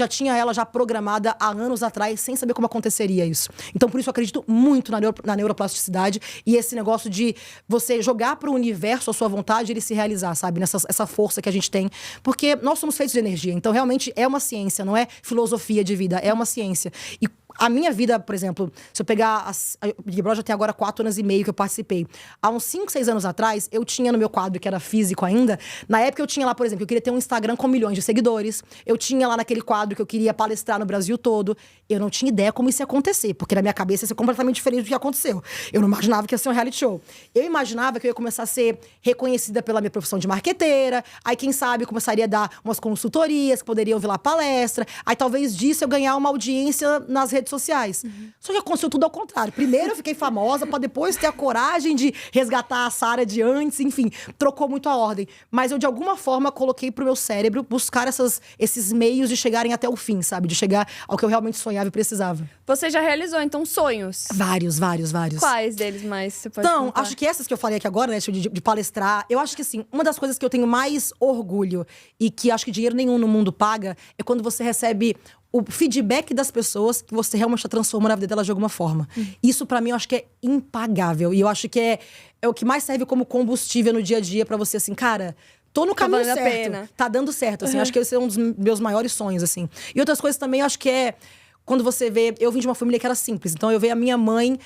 tinha ela já programada há anos atrás, sem saber como aconteceria isso. Então, por isso, eu acredito muito na neuroplasticidade e esse negócio de você jogar pro universo a sua vontade e ele se realizar, sabe? Essa força que a gente tem. Porque nós somos feitos de energia. Então, realmente, é uma ciência, não é filosofia de vida, é uma ciência. E A minha vida, por exemplo, se eu pegar… O Big Brother já tem agora 4 anos e meio que eu participei. Há uns 5, 6 anos atrás, eu tinha no meu quadro, que era físico ainda… Na época eu tinha lá, por exemplo, eu queria ter um Instagram com milhões de seguidores. Eu tinha lá naquele quadro que eu queria palestrar no Brasil todo. Eu não tinha ideia como isso ia acontecer, porque na minha cabeça ia ser completamente diferente do que aconteceu. Eu não imaginava que ia ser um reality show. Eu imaginava que eu ia começar a ser reconhecida pela minha profissão de marqueteira. Aí, quem sabe, eu começaria a dar umas consultorias, que poderiam vir lá palestra. Aí, talvez disso, eu ganhar uma audiência nas redes sociais. Só que aconteceu tudo ao contrário. Primeiro, eu fiquei famosa, pra depois ter a coragem de resgatar a Sarah de antes. Enfim, trocou muito a ordem. Mas eu, de alguma forma, coloquei pro meu cérebro buscar esses meios de chegarem até o fim, sabe? De chegar ao que eu realmente sonhava e precisava. Você já realizou, então, sonhos? Vários. Quais deles mais você pode Então, contar? acho que essas que eu falei aqui agora, né, de palestrar, eu acho que, assim, uma das coisas que eu tenho mais orgulho e que acho que dinheiro nenhum no mundo paga é quando você recebe o feedback das pessoas que você realmente está transformando a vida delas de alguma forma. Isso, pra mim, eu acho que é impagável. E eu acho que é o que mais serve como combustível no dia a dia pra você, assim, cara… Tô no caminho valendo a certo. pena. Tá dando certo, assim. Acho que esse é um dos meus maiores sonhos, assim. E outras coisas também, eu acho que é… Quando você vê… Eu vim de uma família que era simples. Então, eu vejo a minha mãe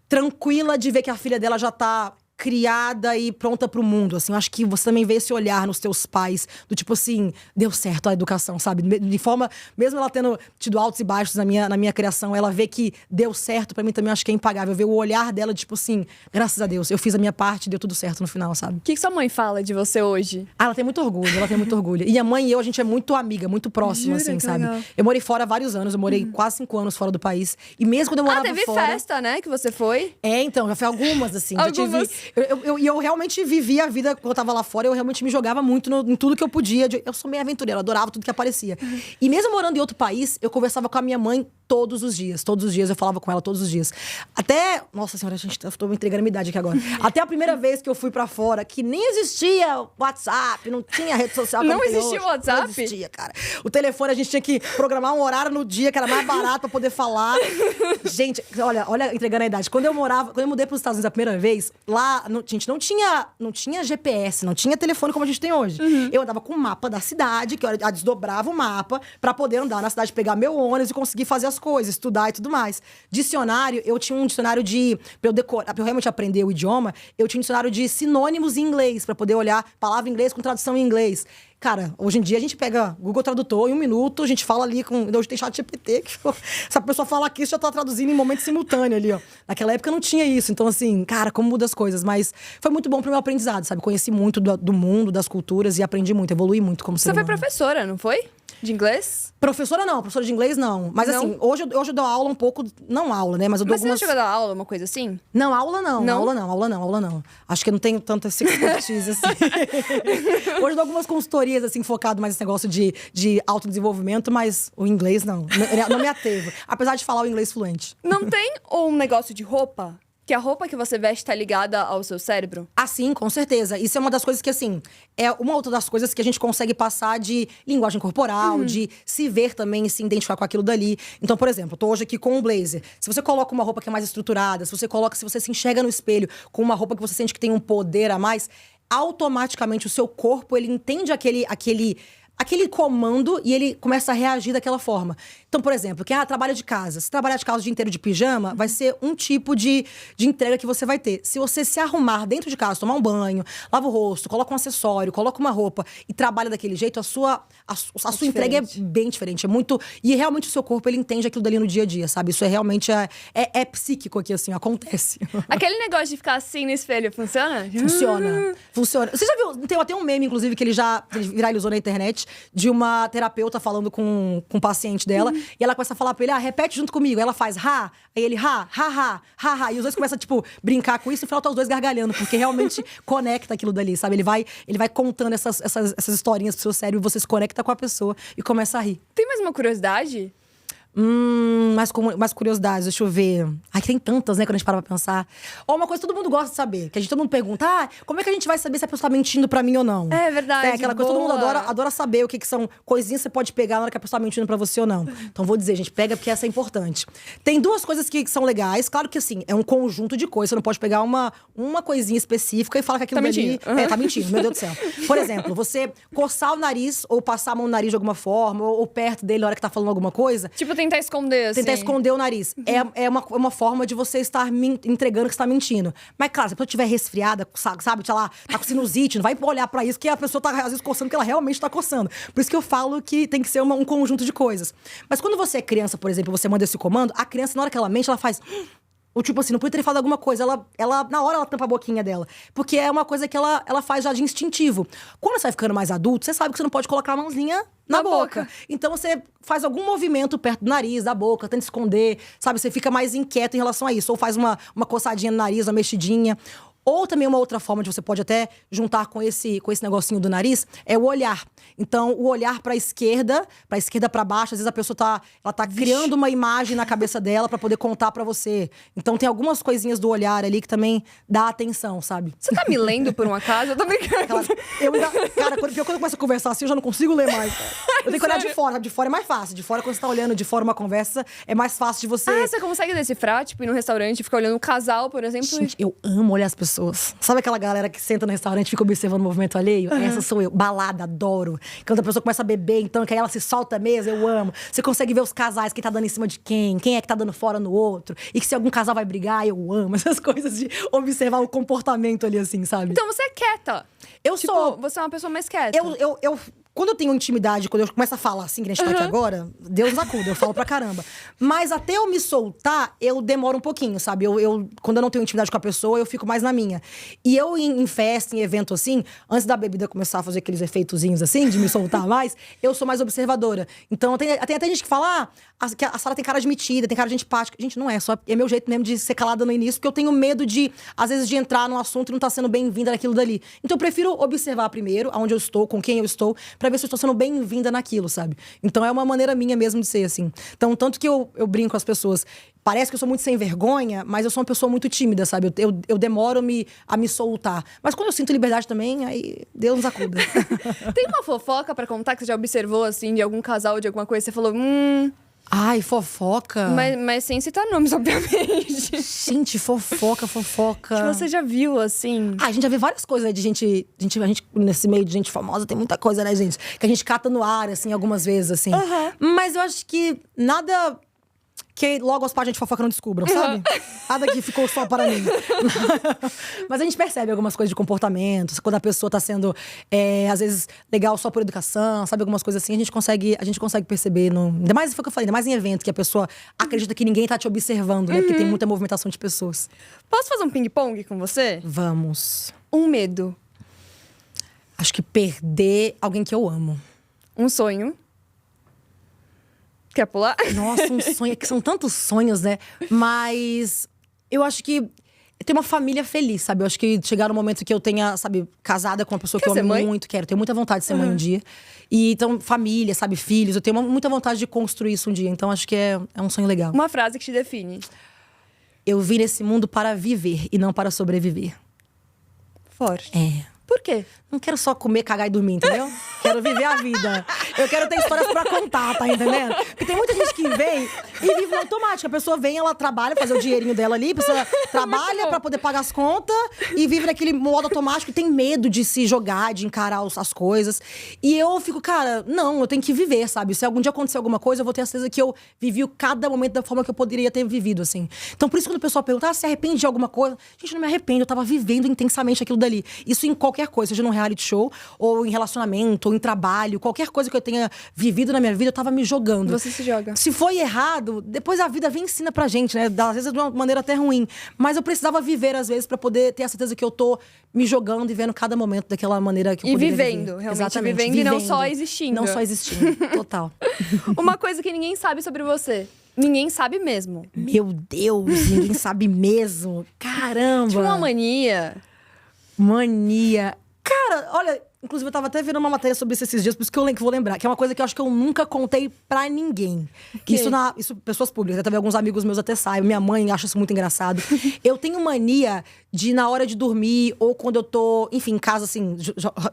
tranquila de ver que a filha dela já tá criada e pronta pro mundo, assim. Eu acho que você também vê esse olhar nos teus pais, do tipo assim, deu certo a educação, sabe? De forma, mesmo ela tendo tido altos e baixos na minha criação, ela vê que deu certo, pra mim também acho que é impagável. Ver o olhar dela, tipo assim, graças a Deus, eu fiz a minha parte, deu tudo certo no final, sabe? O que sua mãe fala de você hoje? Ela tem muito orgulho, E a mãe e eu, a gente é muito amiga, muito próxima, Jura? assim, Que sabe? legal. Eu morei fora há vários anos, eu morei quase 5 anos fora do país. E mesmo quando eu morava Teve fora… festa, né, que você foi? Então, já foi algumas, assim. Algumas. Eu realmente vivia a vida quando eu tava lá fora, eu realmente me jogava muito em tudo que eu podia. Eu sou meio aventureira, eu adorava tudo que aparecia. E mesmo morando em outro país, eu conversava com a minha mãe todos os dias. Todos os dias, eu falava com ela todos os dias. Até… Nossa senhora, eu tô me entregando a minha idade aqui agora. Até a primeira vez que eu fui pra fora, que nem existia WhatsApp, não tinha rede social. Não como tem existia hoje. WhatsApp? Não existia, cara. O telefone, a gente tinha que programar um horário no dia, que era mais barato pra poder falar. Gente, olha, entregando a idade. Quando eu mudei pros Estados Unidos a primeira vez, lá, gente, não tinha GPS, não tinha telefone como a gente tem hoje. Eu andava com o mapa da cidade, que eu desdobrava o mapa pra poder andar na cidade, pegar meu ônibus e conseguir fazer as coisas, estudar e tudo mais. Dicionário, eu tinha um dicionário pra eu decorar, pra eu realmente aprender o idioma, eu tinha um dicionário de sinônimos em inglês, pra poder olhar palavra em inglês com tradução em inglês. Cara, hoje em dia a gente pega Google Tradutor, em 1 minuto, a gente fala ali com… Hoje tem ChatGPT, que se a pessoa fala aqui, você já tá traduzindo em momento simultâneo ali, ó. Naquela época não tinha isso. Então, assim, cara, como muda as coisas. Mas foi muito bom pro meu aprendizado, sabe? Conheci muito do mundo, das culturas e aprendi muito, evolui muito como ser Você foi humano. professora, não foi? De inglês? Professora não, professora de inglês não. Mas Não? assim, hoje eu dou aula um pouco… Não aula, né? Mas eu dou Mas você não algumas… chegou a dar aula, uma coisa assim? Não, aula não. Não? Aula não. Acho que eu não tenho tanta expertise assim. Hoje eu dou algumas consultorias, assim, focado mais nesse negócio de autodesenvolvimento, mas o inglês não. Não me atrevo. Apesar de falar o inglês fluente. Não tem um negócio de roupa? Que a roupa que você veste tá ligada ao seu cérebro? Ah, sim, com certeza. Isso é uma das coisas que, assim, é uma outra das coisas que a gente consegue passar de linguagem corporal, de se ver também e se identificar com aquilo dali. Então, por exemplo, eu tô hoje aqui com um blazer. Se você coloca uma roupa que é mais estruturada, se você se enxerga no espelho com uma roupa que você sente que tem um poder a mais, automaticamente o seu corpo, ele entende aquele comando e ele começa a reagir daquela forma. Então, por exemplo, quem trabalha de casa. Se trabalhar de casa o dia inteiro de pijama, vai ser um tipo de entrega que você vai ter. Se você se arrumar dentro de casa, tomar um banho, lava o rosto, coloca um acessório, coloca uma roupa e trabalha daquele jeito, a sua entrega é bem diferente. É muito… E realmente o seu corpo, ele entende aquilo dali no dia a dia, sabe? Isso é realmente… É psíquico aqui, assim, acontece. Aquele negócio de ficar assim no espelho, funciona? Funciona. Você já viu? Tem até um meme, inclusive, que ele viralizou na internet, de uma terapeuta falando com um paciente dela. E ela começa a falar pra ele, repete junto comigo. Aí ela faz, ha. Aí ele, ha. E os dois começam, tipo, brincar com isso. E no final tá os dois gargalhando. Porque realmente conecta aquilo dali, sabe? Ele vai contando essas historinhas pro seu cérebro. Você se conecta com a pessoa e começa a rir. Tem mais uma curiosidade? Mais curiosidades, deixa eu ver. Ai, que tem tantas, né, quando a gente para pra pensar. Ou uma coisa que todo mundo gosta de saber, que todo mundo pergunta, como é que a gente vai saber se a pessoa tá mentindo pra mim ou não? É verdade, aquela coisa que todo mundo adora saber o que são coisinhas que você pode pegar na hora que a pessoa tá mentindo pra você ou não. Então vou dizer, gente, pega porque essa é importante. Tem 2 coisas que são legais, claro que assim, é um conjunto de coisas, você não pode pegar uma coisinha específica e falar que aquilo dali… Tá mentindo, meu Deus do céu. Por exemplo, você coçar o nariz ou passar a mão no nariz de alguma forma, ou perto dele na hora que tá falando alguma coisa. Tipo, tem tentar esconder, assim. Tentar esconder o nariz. É uma forma de você estar entregando que você tá mentindo. Mas, claro, se a pessoa estiver resfriada, sabe, sei lá, tá com sinusite, não vai olhar pra isso, que a pessoa tá, às vezes, coçando, que ela realmente tá coçando. Por isso que eu falo que tem que ser um conjunto de coisas. Mas quando você é criança, por exemplo, você manda esse comando, a criança, na hora que ela mente, ela faz... Ou tipo assim, não podia ter falado alguma coisa. Na hora ela tampa a boquinha dela. Porque é uma coisa que ela faz já de instintivo. Quando você vai ficando mais adulto, você sabe que você não pode colocar a mãozinha na boca. Então você faz algum movimento perto do nariz, da boca, tenta esconder, sabe? Você fica mais inquieto em relação a isso. Ou faz uma coçadinha no nariz, uma mexidinha. Ou também uma outra forma de você pode até juntar com esse negocinho do nariz, é o olhar. Então, o olhar pra esquerda pra baixo, às vezes a pessoa tá criando uma imagem na cabeça dela pra poder contar pra você. Então, tem algumas coisinhas do olhar ali que também dá atenção, sabe? Você tá me lendo por um acaso? Eu tô brincando. Cara, quando eu começo a conversar assim, eu já não consigo ler mais. Eu tenho que olhar de fora, sabe? De fora é mais fácil. De fora, quando você tá olhando de fora uma conversa, é mais fácil de você... Ah, você consegue decifrar? Tipo, ir num restaurante e ficar olhando um casal, por exemplo? Gente, eu amo olhar as pessoas. Sabe aquela galera que senta no restaurante e fica observando o movimento alheio? Essa sou eu. Balada, adoro. Quando a pessoa começa a beber, então, que aí ela se solta mesmo, eu amo. Você consegue ver os casais, quem tá dando em cima de quem é que tá dando fora no outro. E que se algum casal vai brigar, eu amo. Essas coisas de observar o comportamento ali, assim, sabe? Então você é quieta. Eu sou. Você é uma pessoa mais quieta. Quando eu tenho intimidade, quando eu começo a falar assim, que a gente tá aqui agora, Deus nos acuda, eu falo pra caramba. Mas até eu me soltar, eu demoro um pouquinho, sabe? Quando eu não tenho intimidade com a pessoa, eu fico mais na minha. E eu, em festa, em evento assim, antes da bebida começar a fazer aqueles efeitozinhos assim, de me soltar mais, eu sou mais observadora. Então, tem até gente que fala, que a Sara tem cara de metida, tem cara de antipática. Gente, não é, só é meu jeito mesmo de ser calada no início, porque eu tenho medo de, às vezes, de entrar num assunto e não tá sendo bem-vinda naquilo dali. Então, eu prefiro observar primeiro, aonde eu estou, com quem eu estou, pra ver se eu estou sendo bem-vinda naquilo, sabe? Então é uma maneira minha mesmo de ser, assim. Então, tanto que eu brinco com as pessoas. Parece que eu sou muito sem vergonha, mas eu sou uma pessoa muito tímida, sabe? Eu demoro a me soltar. Mas quando eu sinto liberdade também, aí Deus nos acuda. Tem uma fofoca pra contar que você já observou, assim, de algum casal, de alguma coisa? Você falou, Ai, fofoca. Mas sem citar nomes, obviamente. Gente, fofoca. Que você já viu, assim. A gente já vê várias coisas, né? De gente, nesse meio de gente famosa, tem muita coisa, né, gente? Que a gente cata no ar, assim, algumas vezes, assim. Mas eu acho que nada que logo as páginas de fofoca não descubram, sabe? Nada que ficou só para mim. Mas a gente percebe algumas coisas de comportamento, quando a pessoa tá sendo, às vezes, legal só por educação, sabe? Algumas coisas assim, a gente consegue perceber. Ainda mais, foi o que eu falei, ainda mais em evento, que a pessoa acredita que ninguém tá te observando, né? Porque tem muita movimentação de pessoas. Posso fazer um ping-pong com você? Vamos. Um medo. Acho que perder alguém que eu amo. Um sonho. Quer pular? Nossa, um sonho. Que são tantos sonhos, né? Mas eu acho que ter uma família feliz, sabe? Eu acho que chegar no momento que eu tenha, sabe, casada com uma pessoa que eu amo muito. Tenho muita vontade de ser mãe um dia. E então, família, sabe, filhos. Eu tenho muita vontade de construir isso um dia. Então, acho que é um sonho legal. Uma frase que te define. Eu vim nesse mundo para viver e não para sobreviver. Forte. Por quê? Não quero só comer, cagar e dormir, entendeu? Quero viver a vida. Eu quero ter histórias pra contar, tá entendendo? Porque tem muita gente que vem e vive no automático. A pessoa vem, ela trabalha, fazer o dinheirinho dela ali, a pessoa trabalha pra poder pagar as contas e vive naquele modo automático e tem medo de se jogar, de encarar as coisas. E eu fico, cara, não, eu tenho que viver, sabe? Se algum dia acontecer alguma coisa, eu vou ter a certeza que eu vivi cada momento da forma que eu poderia ter vivido, assim. Então, por isso, quando o pessoal pergunta, se arrepende de alguma coisa? Gente, não me arrependo, eu tava vivendo intensamente aquilo dali. Isso em qualquer coisa, seja num reality show, ou em relacionamento, ou em trabalho, qualquer coisa que eu tenha vivido na minha vida, eu tava me jogando. Você se joga. Se foi errado, depois a vida vem e ensina pra gente, né? Às vezes de uma maneira até ruim. Mas eu precisava viver, às vezes, pra poder ter a certeza que eu tô me jogando e vendo cada momento daquela maneira que eu poderia vivendo, viver. Realmente Exatamente, vivendo e não só existindo. Não só existindo, total. Uma coisa que ninguém sabe sobre você. Ninguém sabe mesmo. Meu Deus, ninguém sabe mesmo. Caramba! Tipo uma mania. Mania. Cara, olha, inclusive eu tava até vendo uma matéria sobre isso esses dias, por isso que eu vou lembrar, que é uma coisa que eu acho que eu nunca contei pra ninguém. Isso, pessoas públicas, também alguns amigos meus até saibam, minha mãe acha isso muito engraçado. Eu tenho mania de, na hora de dormir, ou quando eu tô, enfim, em casa, assim,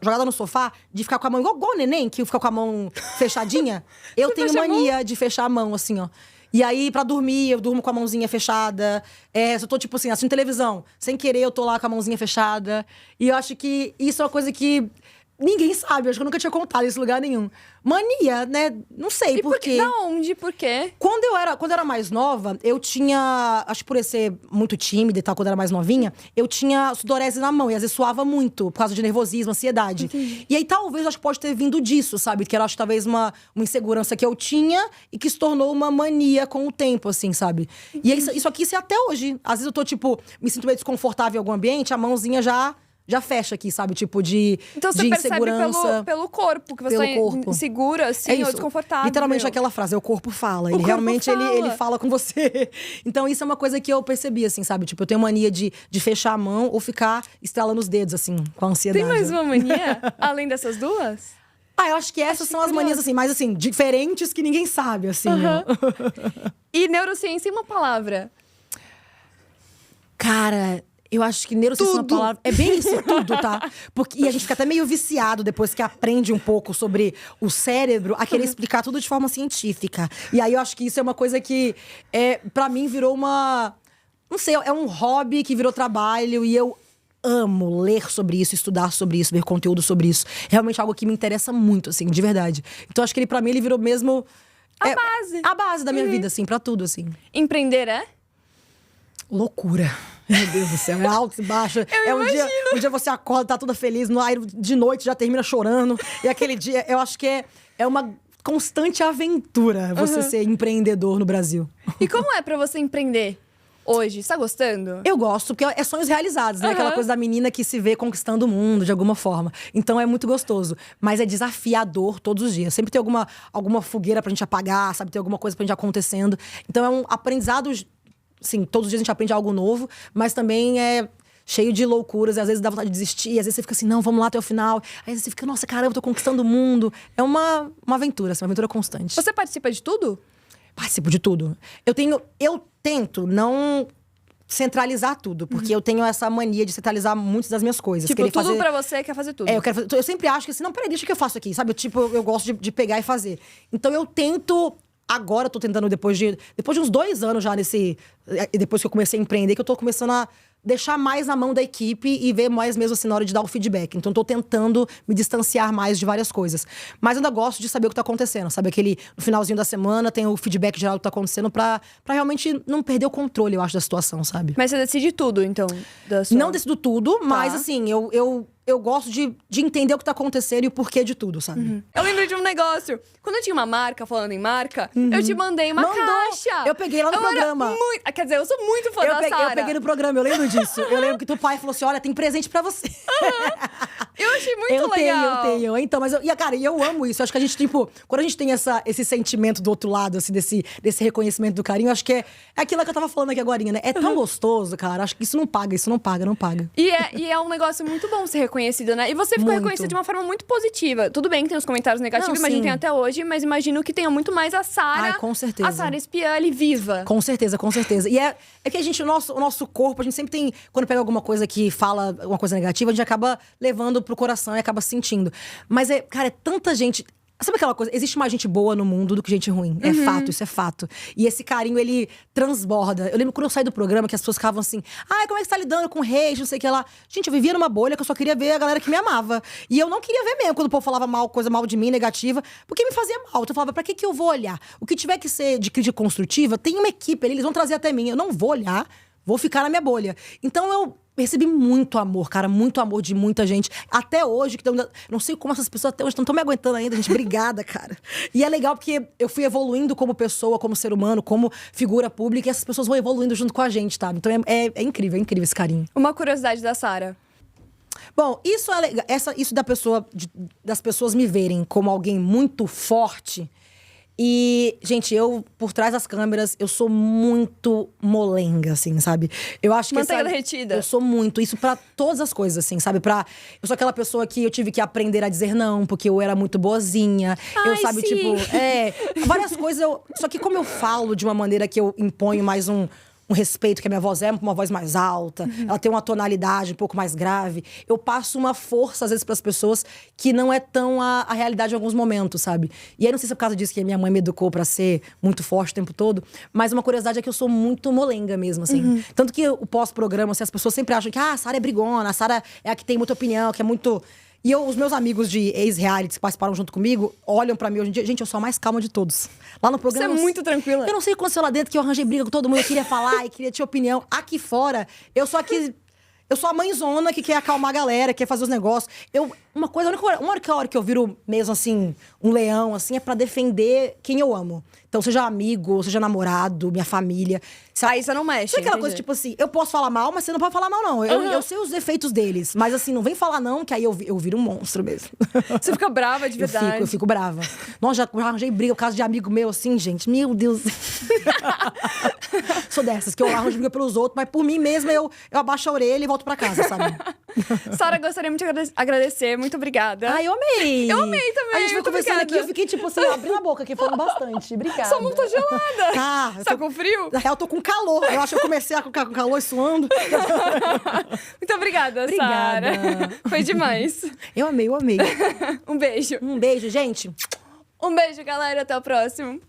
jogada no sofá, de ficar com a mão, igual o neném, que fica com a mão fechadinha. Eu tenho mania de fechar a mão, assim, ó. E aí, pra dormir, eu durmo com a mãozinha fechada. Se eu tô, tipo assim, assistindo televisão, sem querer, eu tô lá com a mãozinha fechada. E eu acho que isso é uma coisa que Ninguém sabe, acho que eu nunca tinha contado isso em lugar nenhum. Mania, né? Não sei E por quê. Da onde? Por quê? Quando eu era mais nova, eu tinha… Acho que por eu ser muito tímida e tal, quando eu era mais novinha… Eu tinha sudorese na mão, e às vezes suava muito, por causa de nervosismo, ansiedade. Entendi. E aí, talvez, acho que pode ter vindo disso, sabe? Que era, acho, talvez, uma insegurança que eu tinha… E que se tornou uma mania com o tempo, assim, sabe? E isso aqui, isso é até hoje. Às vezes eu tô, tipo… Me sinto meio desconfortável em algum ambiente, a mãozinha já fecha aqui, sabe? Tipo, Então você de percebe insegurança. pelo corpo, que você Pelo corpo. insegura, assim, É isso. ou desconfortável. Literalmente aquela frase, é o corpo fala. Ele corpo realmente, fala. Ele fala com você. Então isso é uma coisa que eu percebi, assim, sabe? Tipo, eu tenho mania de fechar a mão ou ficar estralando os dedos, assim, com a ansiedade. Tem mais uma mania, além dessas duas? Eu acho que essas são as manias, assim, mais assim, diferentes que ninguém sabe, assim. ó. E neurociência em uma palavra? Cara… Eu acho que neurociência é uma Tudo. palavra… É bem isso tudo, tá? E a gente fica até meio viciado depois que aprende um pouco sobre o cérebro a querer explicar tudo de forma científica. E aí eu acho que isso é uma coisa que, pra mim, virou uma… Não sei, é um hobby que virou trabalho e eu amo ler sobre isso, estudar sobre isso, ver conteúdo sobre isso. Realmente algo que me interessa muito, assim, de verdade. Então acho que pra mim ele virou mesmo… Base. A base da minha vida, assim, pra tudo, assim. Empreender é? Loucura. Meu Deus do céu, é alto e baixo. Um dia você acorda, tá toda feliz, aí de noite já termina chorando. E aquele dia, eu acho que é uma constante aventura você ser empreendedor no Brasil. E como é pra você empreender hoje? Você tá gostando? Eu gosto, porque é sonhos realizados, né? Aquela coisa da menina que se vê conquistando o mundo de alguma forma. Então é muito gostoso. Mas é desafiador todos os dias. Sempre tem alguma fogueira pra gente apagar, sabe? Tem alguma coisa pra gente acontecendo. Então é um aprendizado… Sim, todos os dias a gente aprende algo novo, mas também é cheio de loucuras, e às vezes dá vontade de desistir, e às vezes você fica assim, não, vamos lá até o final. Aí você fica, nossa, caramba, eu tô conquistando o mundo. É uma aventura, assim, uma aventura constante. Você participa de tudo? Participo de tudo. Eu tento não centralizar tudo, porque eu tenho essa mania de centralizar muitas das minhas coisas. Tipo, tudo pra você quer fazer tudo. Eu sempre acho que assim, não, peraí, deixa que eu faço aqui, sabe? Tipo, eu gosto de pegar e fazer. Então eu tento… Agora eu tô tentando, depois de uns 2 anos já depois que eu comecei a empreender, que eu tô começando a deixar mais na mão da equipe e ver mais mesmo assim na hora de dar o feedback. Então, tô tentando me distanciar mais de várias coisas. Mas ainda gosto de saber o que tá acontecendo. Sabe, no finalzinho da semana tem o feedback geral do que tá acontecendo pra realmente não perder o controle, eu acho, da situação, sabe? Mas você decide tudo, então? Não decido tudo, mas assim, eu gosto de entender o que tá acontecendo e o porquê de tudo, sabe? Eu lembro de um negócio. Quando eu tinha uma marca, falando em marca, eu te mandei uma caixa. Eu peguei lá no programa. Quer dizer, eu sou muito fã da Sara. Eu peguei no programa, eu lembro disso. Eu lembro que teu pai falou assim, olha, tem presente pra você. Eu achei muito legal. Eu tenho. Então, mas cara, eu amo isso. Eu acho que a gente, tipo, quando a gente tem esse sentimento do outro lado, assim, desse reconhecimento do carinho, acho que é aquilo que eu tava falando aqui agorinha, né? É tão gostoso, cara. Acho que isso não paga. Não paga. E é um negócio muito bom ser reconhecido, né? E você ficou reconhecido de uma forma muito positiva. Tudo bem que tem os comentários negativos, imagino que tem até hoje, mas imagino que tenha muito mais a Sara. Ai, com certeza. A Sara espiã ali viva. Com certeza, com certeza. E é que o nosso corpo, a gente sempre tem… Quando pega alguma coisa que fala uma coisa negativa, a gente acaba levando pro coração e acaba sentindo. Mas cara, é tanta gente… Sabe aquela coisa? Existe mais gente boa no mundo do que gente ruim. É fato, isso é fato. E esse carinho, ele transborda. Eu lembro quando eu saí do programa que as pessoas ficavam assim… Ai, como é que você tá lidando com hate, não sei o que lá. Gente, eu vivia numa bolha que eu só queria ver a galera que me amava. E eu não queria ver mesmo quando o povo falava coisa mal de mim, negativa. Porque me fazia mal. Então eu falava, pra que eu vou olhar? O que tiver que ser de crítica construtiva, tem uma equipe ali, eles vão trazer até mim. Eu não vou olhar, vou ficar na minha bolha. Então eu recebi muito amor, cara, muito amor de muita gente. Até hoje, não sei como essas pessoas até hoje não estão me aguentando ainda, gente. Obrigada, cara. E é legal porque eu fui evoluindo como pessoa, como ser humano, como figura pública, e essas pessoas vão evoluindo junto com a gente, tá? Então é incrível esse carinho. Uma curiosidade da Sara. Bom, isso é legal. Isso das pessoas me verem como alguém muito forte. E, gente, eu, por trás das câmeras, eu sou muito molenga, assim, sabe? Eu acho que… Manteiga derretida. Eu sou muito. Isso pra todas as coisas, assim, sabe? Eu sou aquela pessoa que eu tive que aprender a dizer não, porque eu era muito boazinha. Ai, sim. Tipo… várias coisas… Só que como eu falo de uma maneira que eu imponho mais um respeito, que a minha voz é uma voz mais alta, ela tem uma tonalidade um pouco mais grave. Eu passo uma força, às vezes, pras pessoas que não é tão a realidade em alguns momentos, sabe? E aí, não sei se é por causa disso que a minha mãe me educou pra ser muito forte o tempo todo, mas uma curiosidade é que eu sou muito molenga mesmo, assim. Tanto que o pós-programa, assim, as pessoas sempre acham que a Sara é brigona, a Sara é a que tem muita opinião, que é muito… E os meus amigos de ex-realities que participaram junto comigo olham pra mim hoje em dia. Gente, eu sou a mais calma de todos. Lá no programa. Você é muito tranquila. Eu não sei o que aconteceu lá dentro, que eu arranjei briga com todo mundo. Eu queria falar e queria ter opinião. Aqui fora, eu sou aqui. Eu sou a mãezona que quer acalmar a galera, quer fazer os negócios. Uma hora que eu viro mesmo assim, um leão, assim, é pra defender quem eu amo. Então, seja amigo, seja namorado, minha família. Aí você não mexe. Sabe aquela coisa, tipo assim, eu posso falar mal, mas você não pode falar mal, não. Eu sei os defeitos deles. Mas assim, não vem falar não, que aí eu viro um monstro mesmo. Você fica brava de verdade. Eu fico brava. Nossa, já arranjei briga por causa de amigo meu, assim, gente. Meu Deus. Sou dessas, que eu arranjo briga pelos outros, mas por mim mesma eu abaixo a orelha e volto pra casa, sabe? Sara, gostaria muito de agradecer. Muito obrigada. Ai, eu amei. Eu amei também. A gente foi muito conversando obrigada. aqui, eu fiquei, tipo assim, abrindo a boca aqui, falando bastante. Obrigada. Sua mão tá gelada. Tá. Tá com frio? Na real, eu tô com calor. Eu acho que eu comecei a ficar com calor e suando. Muito obrigada, Sara. Foi demais. Eu amei. Um beijo. Um beijo, gente. Um beijo, galera. Até o próximo.